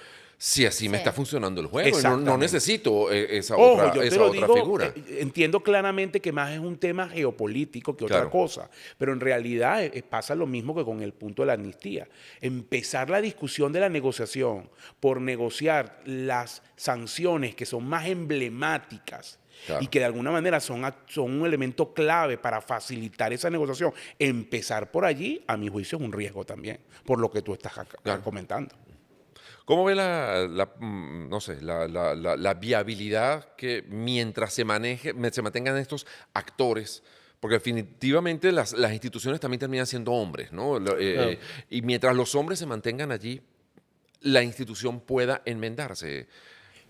si así me Sí. está funcionando el juego. Y no Exactamente. necesito esa Ojo, otra, yo te esa lo otra digo, figura. entiendo claramente que más es un tema geopolítico que otra Claro. cosa, pero en realidad pasa lo mismo que con el punto de la amnistía. Empezar la discusión de la negociación por negociar las sanciones que son más emblemáticas Claro. y que de alguna manera son un elemento clave para facilitar esa negociación, empezar por allí, a mi juicio, es un riesgo también, por lo que tú estás Claro. comentando. ¿Cómo ve no sé, la viabilidad que mientras se mantengan estos actores? Porque definitivamente las instituciones también terminan siendo hombres, ¿no? Claro. Y mientras los hombres se mantengan allí, la institución pueda enmendarse.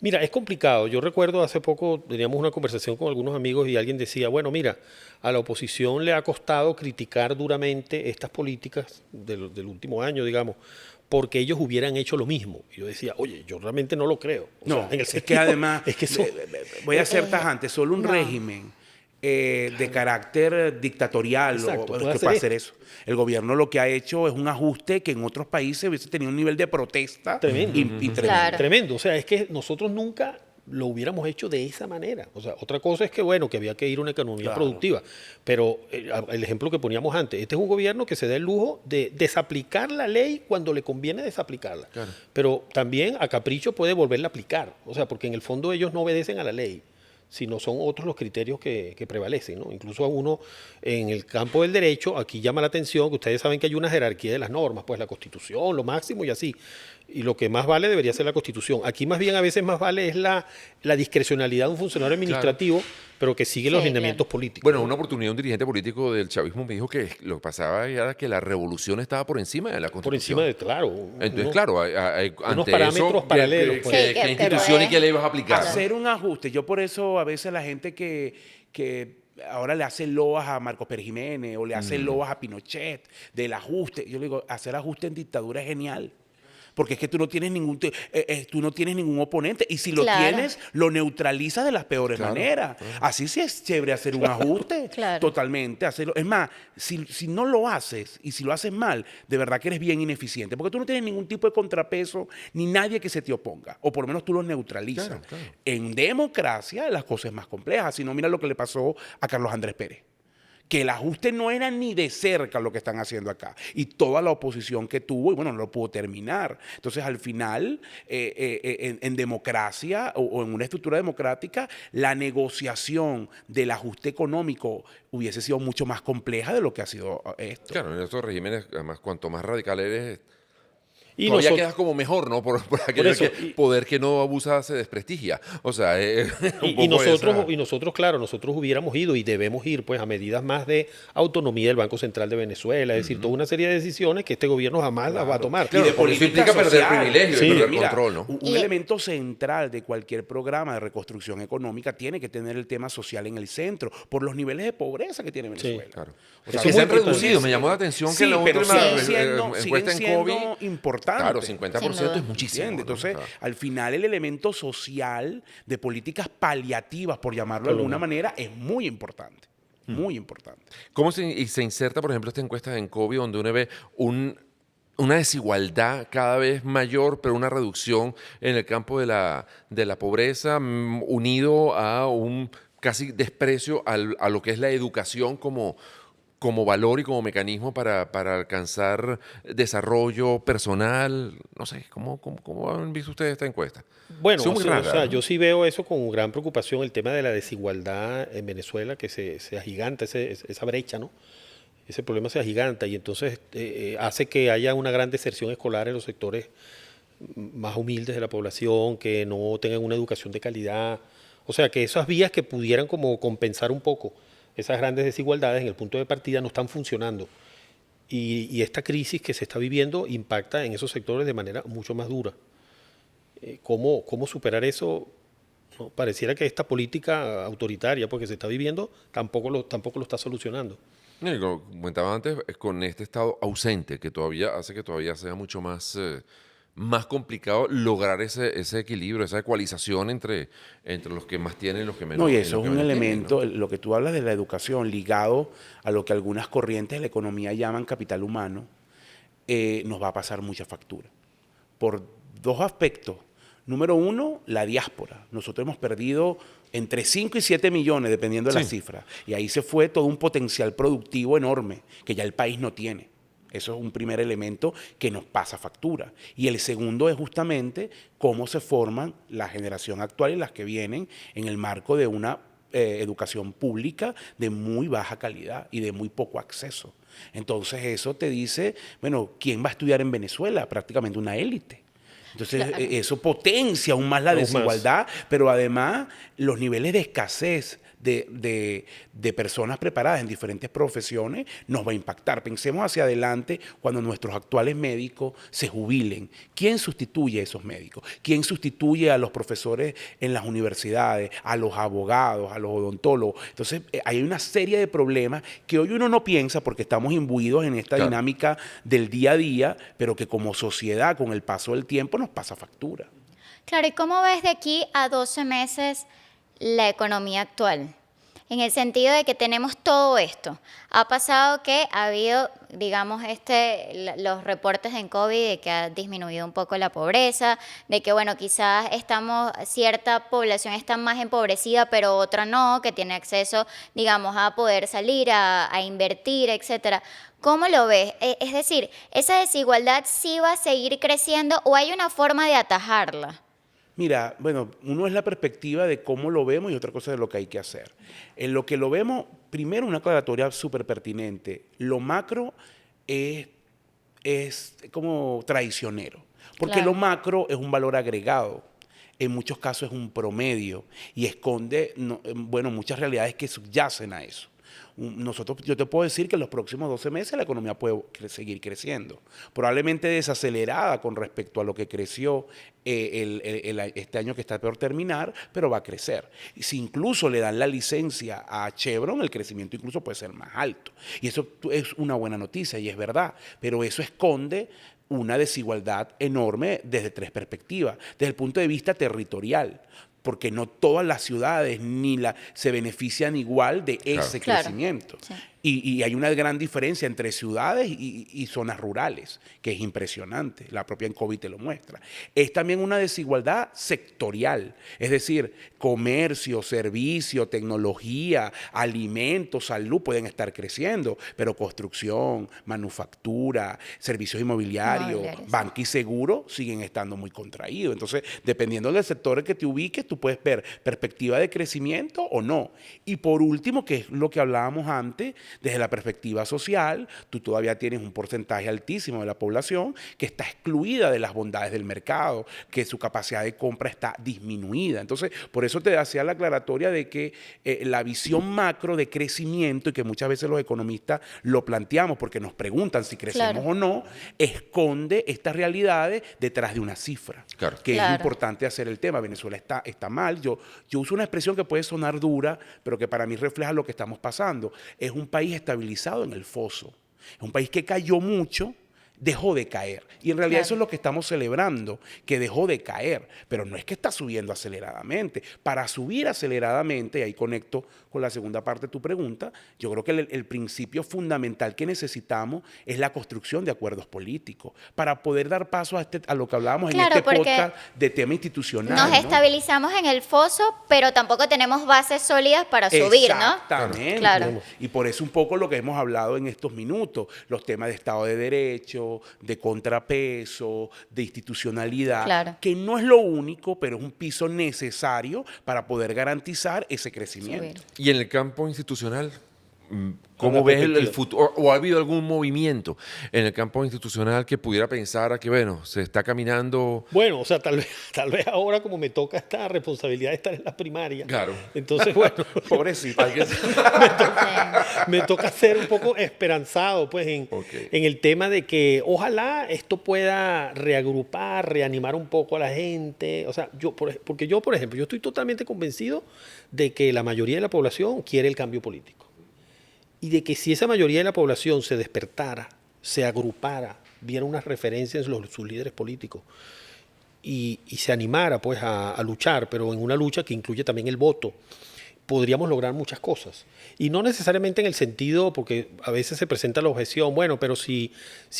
Mira, es complicado. Yo recuerdo hace poco teníamos una conversación con algunos amigos y alguien decía, bueno, mira, a la oposición le ha costado criticar duramente estas políticas del último año, digamos, porque ellos hubieran hecho lo mismo. Y yo decía, oye, yo realmente no lo creo. O No, sea, en el es que sentido- además, es que eso- voy a ser tajante, solo un no. régimen de carácter dictatorial Exacto, es puede que hacer puede hacer eso. El gobierno lo que ha hecho es un ajuste que en otros países hubiese tenido un nivel de protesta Tremendo. y tremendo. Claro. Tremendo. O sea, es que nosotros nunca lo hubiéramos hecho de esa manera. O sea, otra cosa es que, bueno, que había que ir a una economía Claro. productiva. Pero el ejemplo que poníamos antes, este es un gobierno que se da el lujo de desaplicar la ley cuando le conviene desaplicarla. Claro. Pero también a capricho puede volverla a aplicar. O sea, porque en el fondo ellos no obedecen a la ley, sino son otros los criterios que prevalecen, ¿no? Incluso a uno en el campo del derecho, aquí llama la atención que ustedes saben que hay una jerarquía de las normas, pues la Constitución, lo máximo y así. Y lo que más vale debería ser la Constitución. Aquí más bien a veces más vale es la discrecionalidad de un funcionario administrativo, pero que sigue los Sí, lineamientos claro. políticos. Bueno, en una oportunidad un dirigente político del chavismo me dijo que lo que pasaba era que la revolución estaba por encima de la Por Constitución. encima de, claro. Entonces, uno- claro, ante parámetros eso, paralelos, ¿qué, pues. Sí, qué que institución y puedes qué ley vas a aplicar? Hacer un ajuste. Yo por eso a veces la gente que ahora le hace loas a Marcos Pérez Jiménez o le hace loas a Pinochet del ajuste. Yo le digo, hacer ajuste en dictadura es genial. Porque es que tú no tienes tú no tienes ningún oponente. Y si lo Claro. tienes, lo neutralizas de las peores Claro, maneras. Así sí es chévere hacer un ajuste. Claro. Totalmente. Hacerlo. Es más, si no lo haces y si lo haces mal, de verdad que eres bien ineficiente. Porque tú no tienes ningún tipo de contrapeso ni nadie que se te oponga. O por lo menos tú los neutralizas. Claro, claro. En democracia las cosas es más complejas. Si no, mira lo que le pasó a Carlos Andrés Pérez. Que el ajuste no era ni de cerca lo que están haciendo acá. Y toda la oposición que tuvo, y bueno, no lo pudo terminar. Entonces, al final, en democracia o en una estructura democrática, la negociación del ajuste económico hubiese sido mucho más compleja de lo que ha sido esto. Claro, en estos regímenes, además, cuanto más radical eres, Y todavía nosotros- quedas como mejor, ¿no? Por aquello eso, que poder que no abusa se desprestigia. O sea, un Y poco nosotros, esa- y nosotros, claro, nosotros hubiéramos ido y debemos ir pues a medidas más de autonomía del Banco Central de Venezuela, es decir, toda una serie de decisiones que este gobierno jamás las va a tomar. Claro, Y de porque eso política implica perder social. privilegios y Sí. perder Mira, control, ¿no? Un Y- elemento central de cualquier programa de reconstrucción económica tiene que tener el tema social en el centro, por los niveles de pobreza que tiene Venezuela. Claro. O Eso que es se han muy importante. reducido. Me llamó la atención que Sí, en la pero última siguen siendo, encuesta siguen en COVID, siendo importantes. claro, 50% es duda. muchísimo. ¿Entiendes? ¿no? Entonces, O sea, al final el elemento social de políticas paliativas, por llamarlo de alguna manera, es muy importante. Muy importante. ¿cómo se inserta, por ejemplo, esta encuesta en COVID donde uno ve una desigualdad cada vez mayor, pero una reducción en el campo de la pobreza, unido a un casi desprecio a lo que es la educación como valor y como mecanismo para alcanzar desarrollo personal? No sé, ¿cómo han visto ustedes esta encuesta? Bueno, Son muy o sea, raras, ¿no? yo sí veo eso con gran preocupación, el tema de la desigualdad en Venezuela, que se agiganta esa brecha, ¿no? Ese problema se agiganta y entonces hace que haya una gran deserción escolar en los sectores más humildes de la población, que no tengan una educación de calidad. O sea, que esas vías que pudieran como compensar un poco esas grandes desigualdades en el punto de partida no están funcionando. Y esta crisis que se está viviendo impacta en esos sectores de manera mucho más dura. ¿Cómo superar eso? No, pareciera que esta política autoritaria porque se está viviendo tampoco lo está solucionando. No, y como comentaba antes, con este estado ausente que todavía hace que todavía sea mucho más complicado lograr ese equilibrio, esa ecualización entre los que más tienen y los que menos. No, y y eso los es que un menos tienen, elemento, lo que tú hablas de la educación, ligado a lo que algunas corrientes de la economía llaman capital humano, nos va a pasar mucha factura. Por dos aspectos. Número uno, la diáspora. Nosotros hemos perdido entre 5 y 7 millones, dependiendo de la cifra. Y ahí se fue todo un potencial productivo enorme que ya el país no tiene. Eso es un primer elemento que nos pasa factura. Y el segundo es justamente cómo se forman la generación actual y las que vienen en el marco de una educación pública de muy baja calidad y de muy poco acceso. Entonces eso te dice, bueno, ¿quién va a estudiar en Venezuela? Prácticamente una élite. Entonces eso potencia aún más la desigualdad, pero además los niveles de escasez de personas preparadas en diferentes profesiones nos va a impactar. Pensemos hacia adelante cuando nuestros actuales médicos se jubilen. ¿Quién sustituye a esos médicos? ¿Quién sustituye a los profesores en las universidades, a los abogados, a los odontólogos? Entonces hay una serie de problemas que hoy uno no piensa porque estamos imbuidos en esta dinámica del día a día, pero que como sociedad, con el paso del tiempo, nos pasa factura. Claro, ¿y cómo ves de aquí a 12 meses la economía actual? En el sentido de que tenemos todo esto. Ha pasado que ha habido, digamos, los reportes en COVID de que ha disminuido un poco la pobreza, de que, bueno, quizás cierta población está más empobrecida, pero otra no, que tiene acceso, digamos, a poder salir, a invertir, etcétera. ¿Cómo lo ves? Es decir, ¿esa desigualdad sí va a seguir creciendo o hay una forma de atajarla? Mira, bueno, uno es la perspectiva de cómo lo vemos y otra cosa de lo que hay que hacer. En lo que lo vemos, primero una aclaratoria súper pertinente. Lo macro es como traicionero, porque lo macro es un valor agregado. En muchos casos es un promedio y esconde, muchas realidades que subyacen a eso. Yo te puedo decir que en los próximos 12 meses la economía puede seguir creciendo, probablemente desacelerada con respecto a lo que creció este año que está por terminar, pero va a crecer. Y si incluso le dan la licencia a Chevron, el crecimiento incluso puede ser más alto. Y eso es una buena noticia y es verdad, pero eso esconde una desigualdad enorme desde 3 perspectivas. Desde el punto de vista territorial, porque no todas las ciudades se benefician igual de ese crecimiento. Sí. Y hay una gran diferencia entre ciudades y zonas rurales, que es impresionante. La propia COVID te lo muestra. Es también una desigualdad sectorial, es decir, comercio, servicio, tecnología, alimentos, salud pueden estar creciendo, pero construcción, manufactura, servicios inmobiliarios, banca y seguro siguen estando muy contraídos. Entonces, dependiendo del sector en que te ubiques, tú puedes ver perspectiva de crecimiento o no. Y por último, que es lo que hablábamos antes, desde la perspectiva social, tú todavía tienes un porcentaje altísimo de la población que está excluida de las bondades del mercado, que su capacidad de compra está disminuida. Entonces, por eso te hacía la aclaratoria de que la visión macro de crecimiento, y que muchas veces los economistas lo planteamos porque nos preguntan si crecemos o no, esconde estas realidades detrás de una cifra, que es importante hacer el tema. Venezuela está mal. Yo uso una expresión que puede sonar dura, pero que para mí refleja lo que estamos pasando. Es un país estabilizado en el foso. Es un país que cayó mucho, dejó de caer. Y en realidad eso es lo que estamos celebrando, que dejó de caer. Pero no es que está subiendo aceleradamente. Para subir aceleradamente, y ahí conecto con la segunda parte de tu pregunta, yo creo que el principio fundamental que necesitamos es la construcción de acuerdos políticos para poder dar paso a lo que hablábamos en este podcast de tema institucional. Nos estabilizamos en el foso, pero tampoco tenemos bases sólidas para subir, ¿no? Exactamente. Claro. Y por eso un poco lo que hemos hablado en estos minutos, los temas de Estado de Derecho, de contrapeso, de institucionalidad, que no es lo único, pero es un piso necesario para poder garantizar ese crecimiento. Y en el campo institucional, ¿cómo ves el futuro? ¿O ha habido algún movimiento en el campo institucional que pudiera pensar a que, bueno, se está caminando? Bueno, o sea, tal vez ahora como me toca esta responsabilidad de estar en las primarias. Claro. Entonces, bueno. Pobrecito. me toca ser un poco esperanzado, pues, en el tema de que ojalá esto pueda reagrupar, reanimar un poco a la gente. O sea, porque yo, por ejemplo, yo estoy totalmente convencido de que la mayoría de la población quiere el cambio político. Y de que si esa mayoría de la población se despertara, se agrupara, viera unas referencias en sus líderes políticos y se animara pues a luchar, pero en una lucha que incluye también el voto, podríamos lograr muchas cosas. Y no necesariamente en el sentido, porque a veces se presenta la objeción, bueno, pero si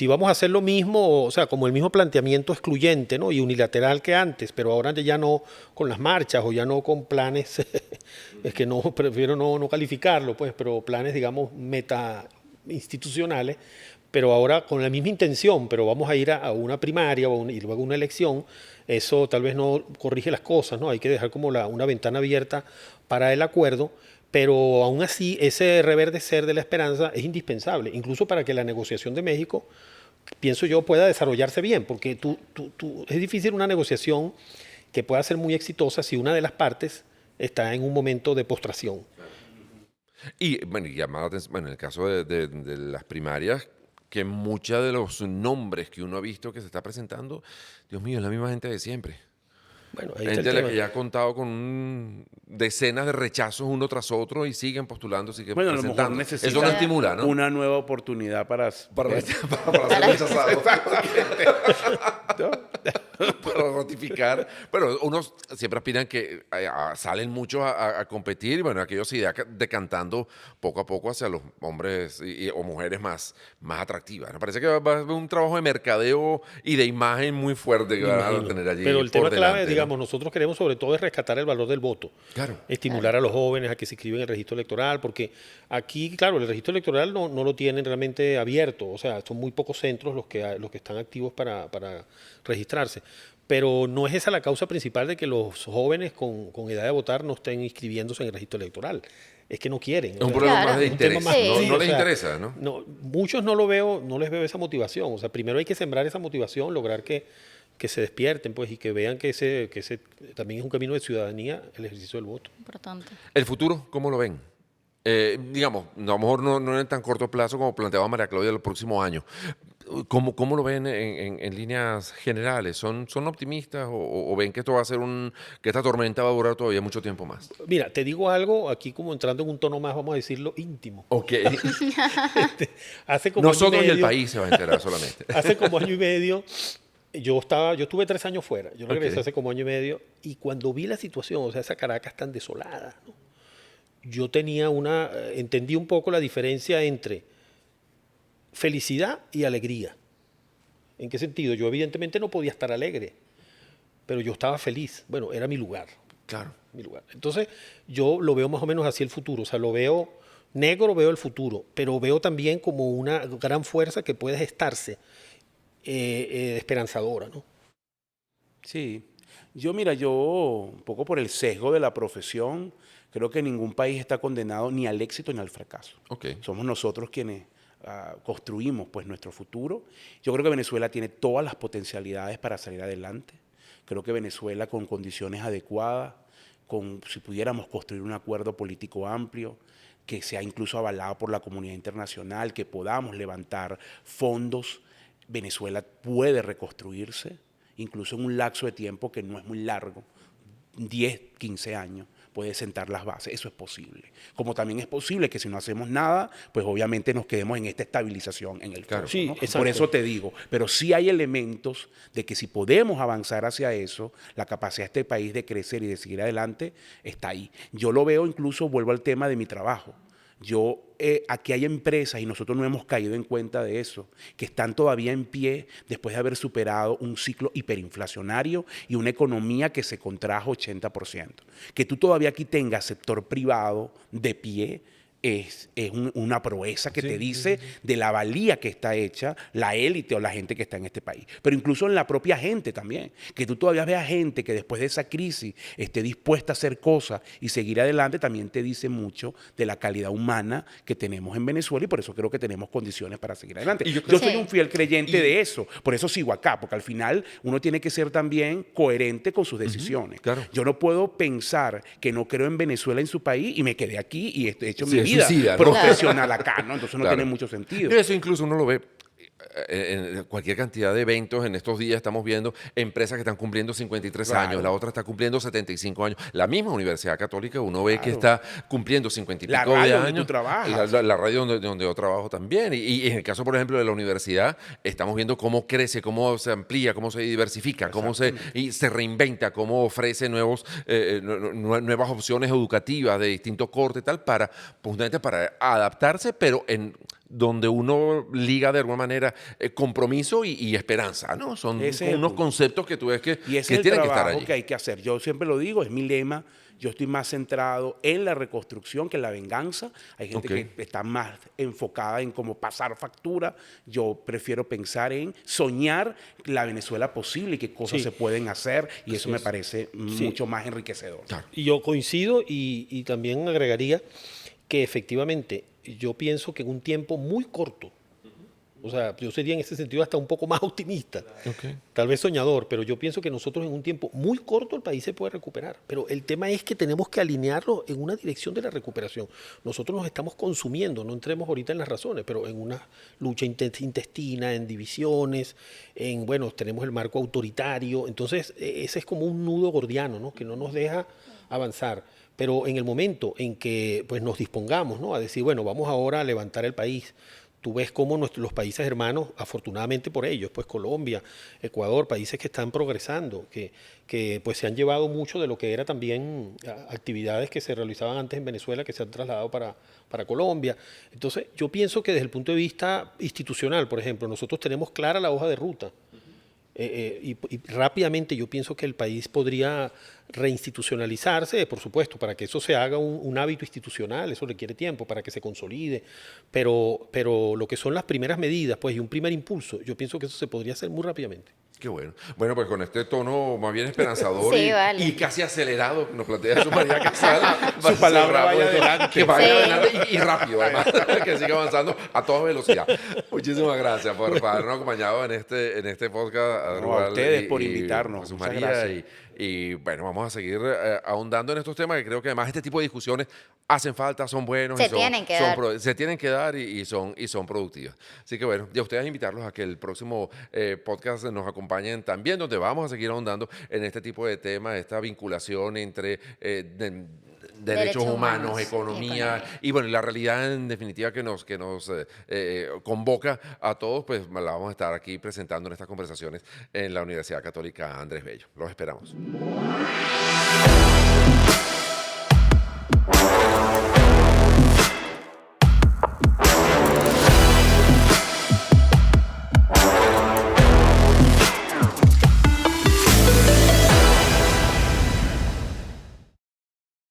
vamos a hacer lo mismo, o sea, como el mismo planteamiento excluyente, ¿no? Y unilateral que antes, pero ahora ya no con las marchas o ya no con planes, es que no, prefiero no calificarlo, pues, pero planes, digamos, meta institucionales, pero ahora con la misma intención, pero vamos a ir a una primaria y luego una elección, eso tal vez no corrige las cosas, ¿no? Hay que dejar como una ventana abierta para el acuerdo, pero aún así ese reverdecer de la esperanza es indispensable, incluso para que la negociación de México, pienso yo, pueda desarrollarse bien, porque es difícil una negociación que pueda ser muy exitosa si una de las partes está en un momento de postración. Y bueno, bueno, en el caso de las primarias, que muchos de los nombres que uno ha visto que se está presentando, Dios mío, es la misma gente de siempre. Bueno, ahí está Gente el a la tema. que ya ha contado con decenas de rechazos uno tras otro y siguen postulando, siguen Bueno, a lo mejor presentando. necesita Eso no estimula, ¿no? una nueva oportunidad para Para ser rechazado. Para ratificar. Pero unos siempre aspiran que salen muchos a competir y bueno, aquellos se irá decantando poco a poco hacia los hombres o mujeres más atractivas. Me parece que va a haber un trabajo de mercadeo y de imagen muy fuerte que van a Imagino. tener allí. Pero el por tema clave, delante, ¿no? digamos, nosotros queremos sobre todo es rescatar el valor del voto. Claro. Estimular a los jóvenes a que se inscriban en el registro electoral, porque aquí, claro, el registro electoral no lo tienen realmente abierto, o sea, son muy pocos centros los que están activos para registrarse. Pero no es esa la causa principal de que los jóvenes con edad de votar no estén inscribiéndose en el registro electoral. Es que no quieren. Es un o sea, problema Claro. más de es un tema interés. más- No, Sí. no o les sea, interesa, ¿no? muchos no les veo esa motivación. O sea, primero hay que sembrar esa motivación, lograr que se despierten, pues, y que vean que ese también es un camino de ciudadanía el ejercicio del voto. Importante. ¿El futuro cómo lo ven? Digamos, a lo mejor no en tan corto plazo como planteaba María Claudia los próximos años. ¿Cómo lo ven en líneas generales? ¿Son optimistas o ven que esto va a ser que esta tormenta va a durar todavía mucho tiempo más? Mira, te digo algo aquí como entrando en un tono más, vamos a decirlo, íntimo. Ok. Hace como año Nosotros y el medio- país se va a enterar solamente. Hace como año y medio, yo estuve 3 años fuera, yo regresé Ok. hace como año y medio, y cuando vi la situación, o sea, esa Caracas tan desolada, ¿no? Yo entendí un poco la diferencia entre felicidad y alegría. ¿En qué sentido? Yo evidentemente no podía estar alegre, pero yo estaba feliz. Bueno, era mi lugar. Claro. Mi lugar. Entonces, yo lo veo más o menos así el futuro. O sea, lo veo negro, veo el futuro, pero veo también como una gran fuerza que puede gestarse esperanzadora, ¿no? Sí, yo un poco por el sesgo de la profesión, creo que ningún país está condenado ni al éxito ni al fracaso. Ok. Somos nosotros quienes construimos pues nuestro futuro. Yo creo que Venezuela tiene todas las potencialidades para salir adelante. Creo que Venezuela con condiciones adecuadas, si pudiéramos construir un acuerdo político amplio, que sea incluso avalado por la comunidad internacional, que podamos levantar fondos, Venezuela puede reconstruirse, incluso en un lapso de tiempo que no es muy largo, 10, 15 años, puede sentar las bases. Eso es posible. Como también es posible que si no hacemos nada, pues obviamente nos quedemos en esta estabilización en el Claro. fondo, Sí, ¿no? exacto. Por eso te digo, pero sí hay elementos de que si podemos avanzar hacia eso, la capacidad de este país de crecer y de seguir adelante está ahí. Yo lo veo incluso, vuelvo al tema de mi trabajo. Aquí hay empresas, y nosotros no hemos caído en cuenta de eso, que están todavía en pie después de haber superado un ciclo hiperinflacionario y una economía que se contrajo 80%. Que tú todavía aquí tengas sector privado de pie es una proeza que te dice de la valía que está hecha la élite o la gente que está en este país. Pero incluso en la propia gente también. Que tú todavía veas gente que después de esa crisis esté dispuesta a hacer cosas y seguir adelante, también te dice mucho de la calidad humana que tenemos en Venezuela y por eso creo que tenemos condiciones para seguir adelante. Y yo Yo creo- soy un fiel creyente de eso. Por eso sigo acá, porque al final uno tiene que ser también coherente con sus decisiones. claro. Yo no puedo pensar que no creo en Venezuela, en su país, y me quedé aquí y he hecho Sí, mi es vida suicida, ¿no? profesional acá, ¿no? Entonces no Claro. tiene mucho sentido. Eso incluso uno lo ve en cualquier cantidad de eventos. En estos días estamos viendo empresas que están cumpliendo 53 Claro. años, la otra está cumpliendo 75 años. La misma Universidad Católica, uno ve que Claro. está cumpliendo 50 y La pico de radio años. donde tú trabajas. La radio donde yo trabajo también. Y en el caso, por ejemplo, de la universidad, estamos viendo cómo crece, cómo se amplía, cómo se diversifica, y se reinventa, cómo ofrece nuevas opciones educativas de distintos cortes, tal, justamente para adaptarse, pero en donde uno liga de alguna manera compromiso y esperanza, ¿no? Son Ese es el unos punto. conceptos que tú ves que Y ese es el tienen que estar trabajo allí. que hay que hacer. Yo siempre lo digo, es mi lema. Yo estoy más centrado en la reconstrucción que en la venganza. Hay gente Ok. que está más enfocada en cómo pasar factura. Yo prefiero pensar en soñar la Venezuela posible y qué cosas Sí. se pueden hacer. Y eso Así me es. parece Sí. mucho más enriquecedor. Y yo coincido y también agregaría que efectivamente yo pienso que en un tiempo muy corto, o sea, yo sería en ese sentido hasta un poco más optimista, tal vez soñador, pero yo pienso que nosotros en un tiempo muy corto el país se puede recuperar. Pero el tema es que tenemos que alinearlo en una dirección de la recuperación. Nosotros nos estamos consumiendo, no entremos ahorita en las razones, pero en una lucha intestina, en divisiones, bueno, tenemos el marco autoritario. Entonces, ese es como un nudo gordiano, ¿no? Que no nos deja avanzar. Pero en el momento en que pues, nos dispongamos, ¿no? A decir, bueno, vamos ahora a levantar el país. Tú ves cómo los países hermanos, afortunadamente por ellos, pues Colombia, Ecuador, países que están progresando, que pues se han llevado mucho de lo que era también actividades que se realizaban antes en Venezuela, que se han trasladado para Colombia. Entonces, yo pienso que desde el punto de vista institucional, por ejemplo, nosotros tenemos clara la hoja de ruta. Y rápidamente yo pienso que el país podría reinstitucionalizarse, por supuesto, para que eso se haga un hábito institucional, eso requiere tiempo para que se consolide, pero lo que son las primeras medidas pues, y un primer impulso, yo pienso que eso se podría hacer muy rápidamente. Qué bueno. Bueno, pues con este tono más bien esperanzador Sí, vale. y casi acelerado que nos plantea su María Casal. Su palabra vaya esto, adelante. Que vaya Sí. adelante y rápido, además, que siga avanzando a toda velocidad. Muchísimas gracias por habernos acompañado en este podcast. No, a Adrubal ustedes por invitarnos. Jesús Muchas María, gracias. y bueno, vamos a seguir ahondando en estos temas que creo que además este tipo de discusiones hacen falta, son buenos. Se tienen que dar. Se tienen que dar y son productivas. Así que bueno, y a ustedes invitarlos a que el próximo podcast nos acompañen también, donde vamos a seguir ahondando en este tipo de temas, esta vinculación entre derechos humanos, economía y bueno, la realidad en definitiva que nos convoca a todos, pues la vamos a estar aquí presentando en estas conversaciones en la Universidad Católica Andrés Bello. Los esperamos.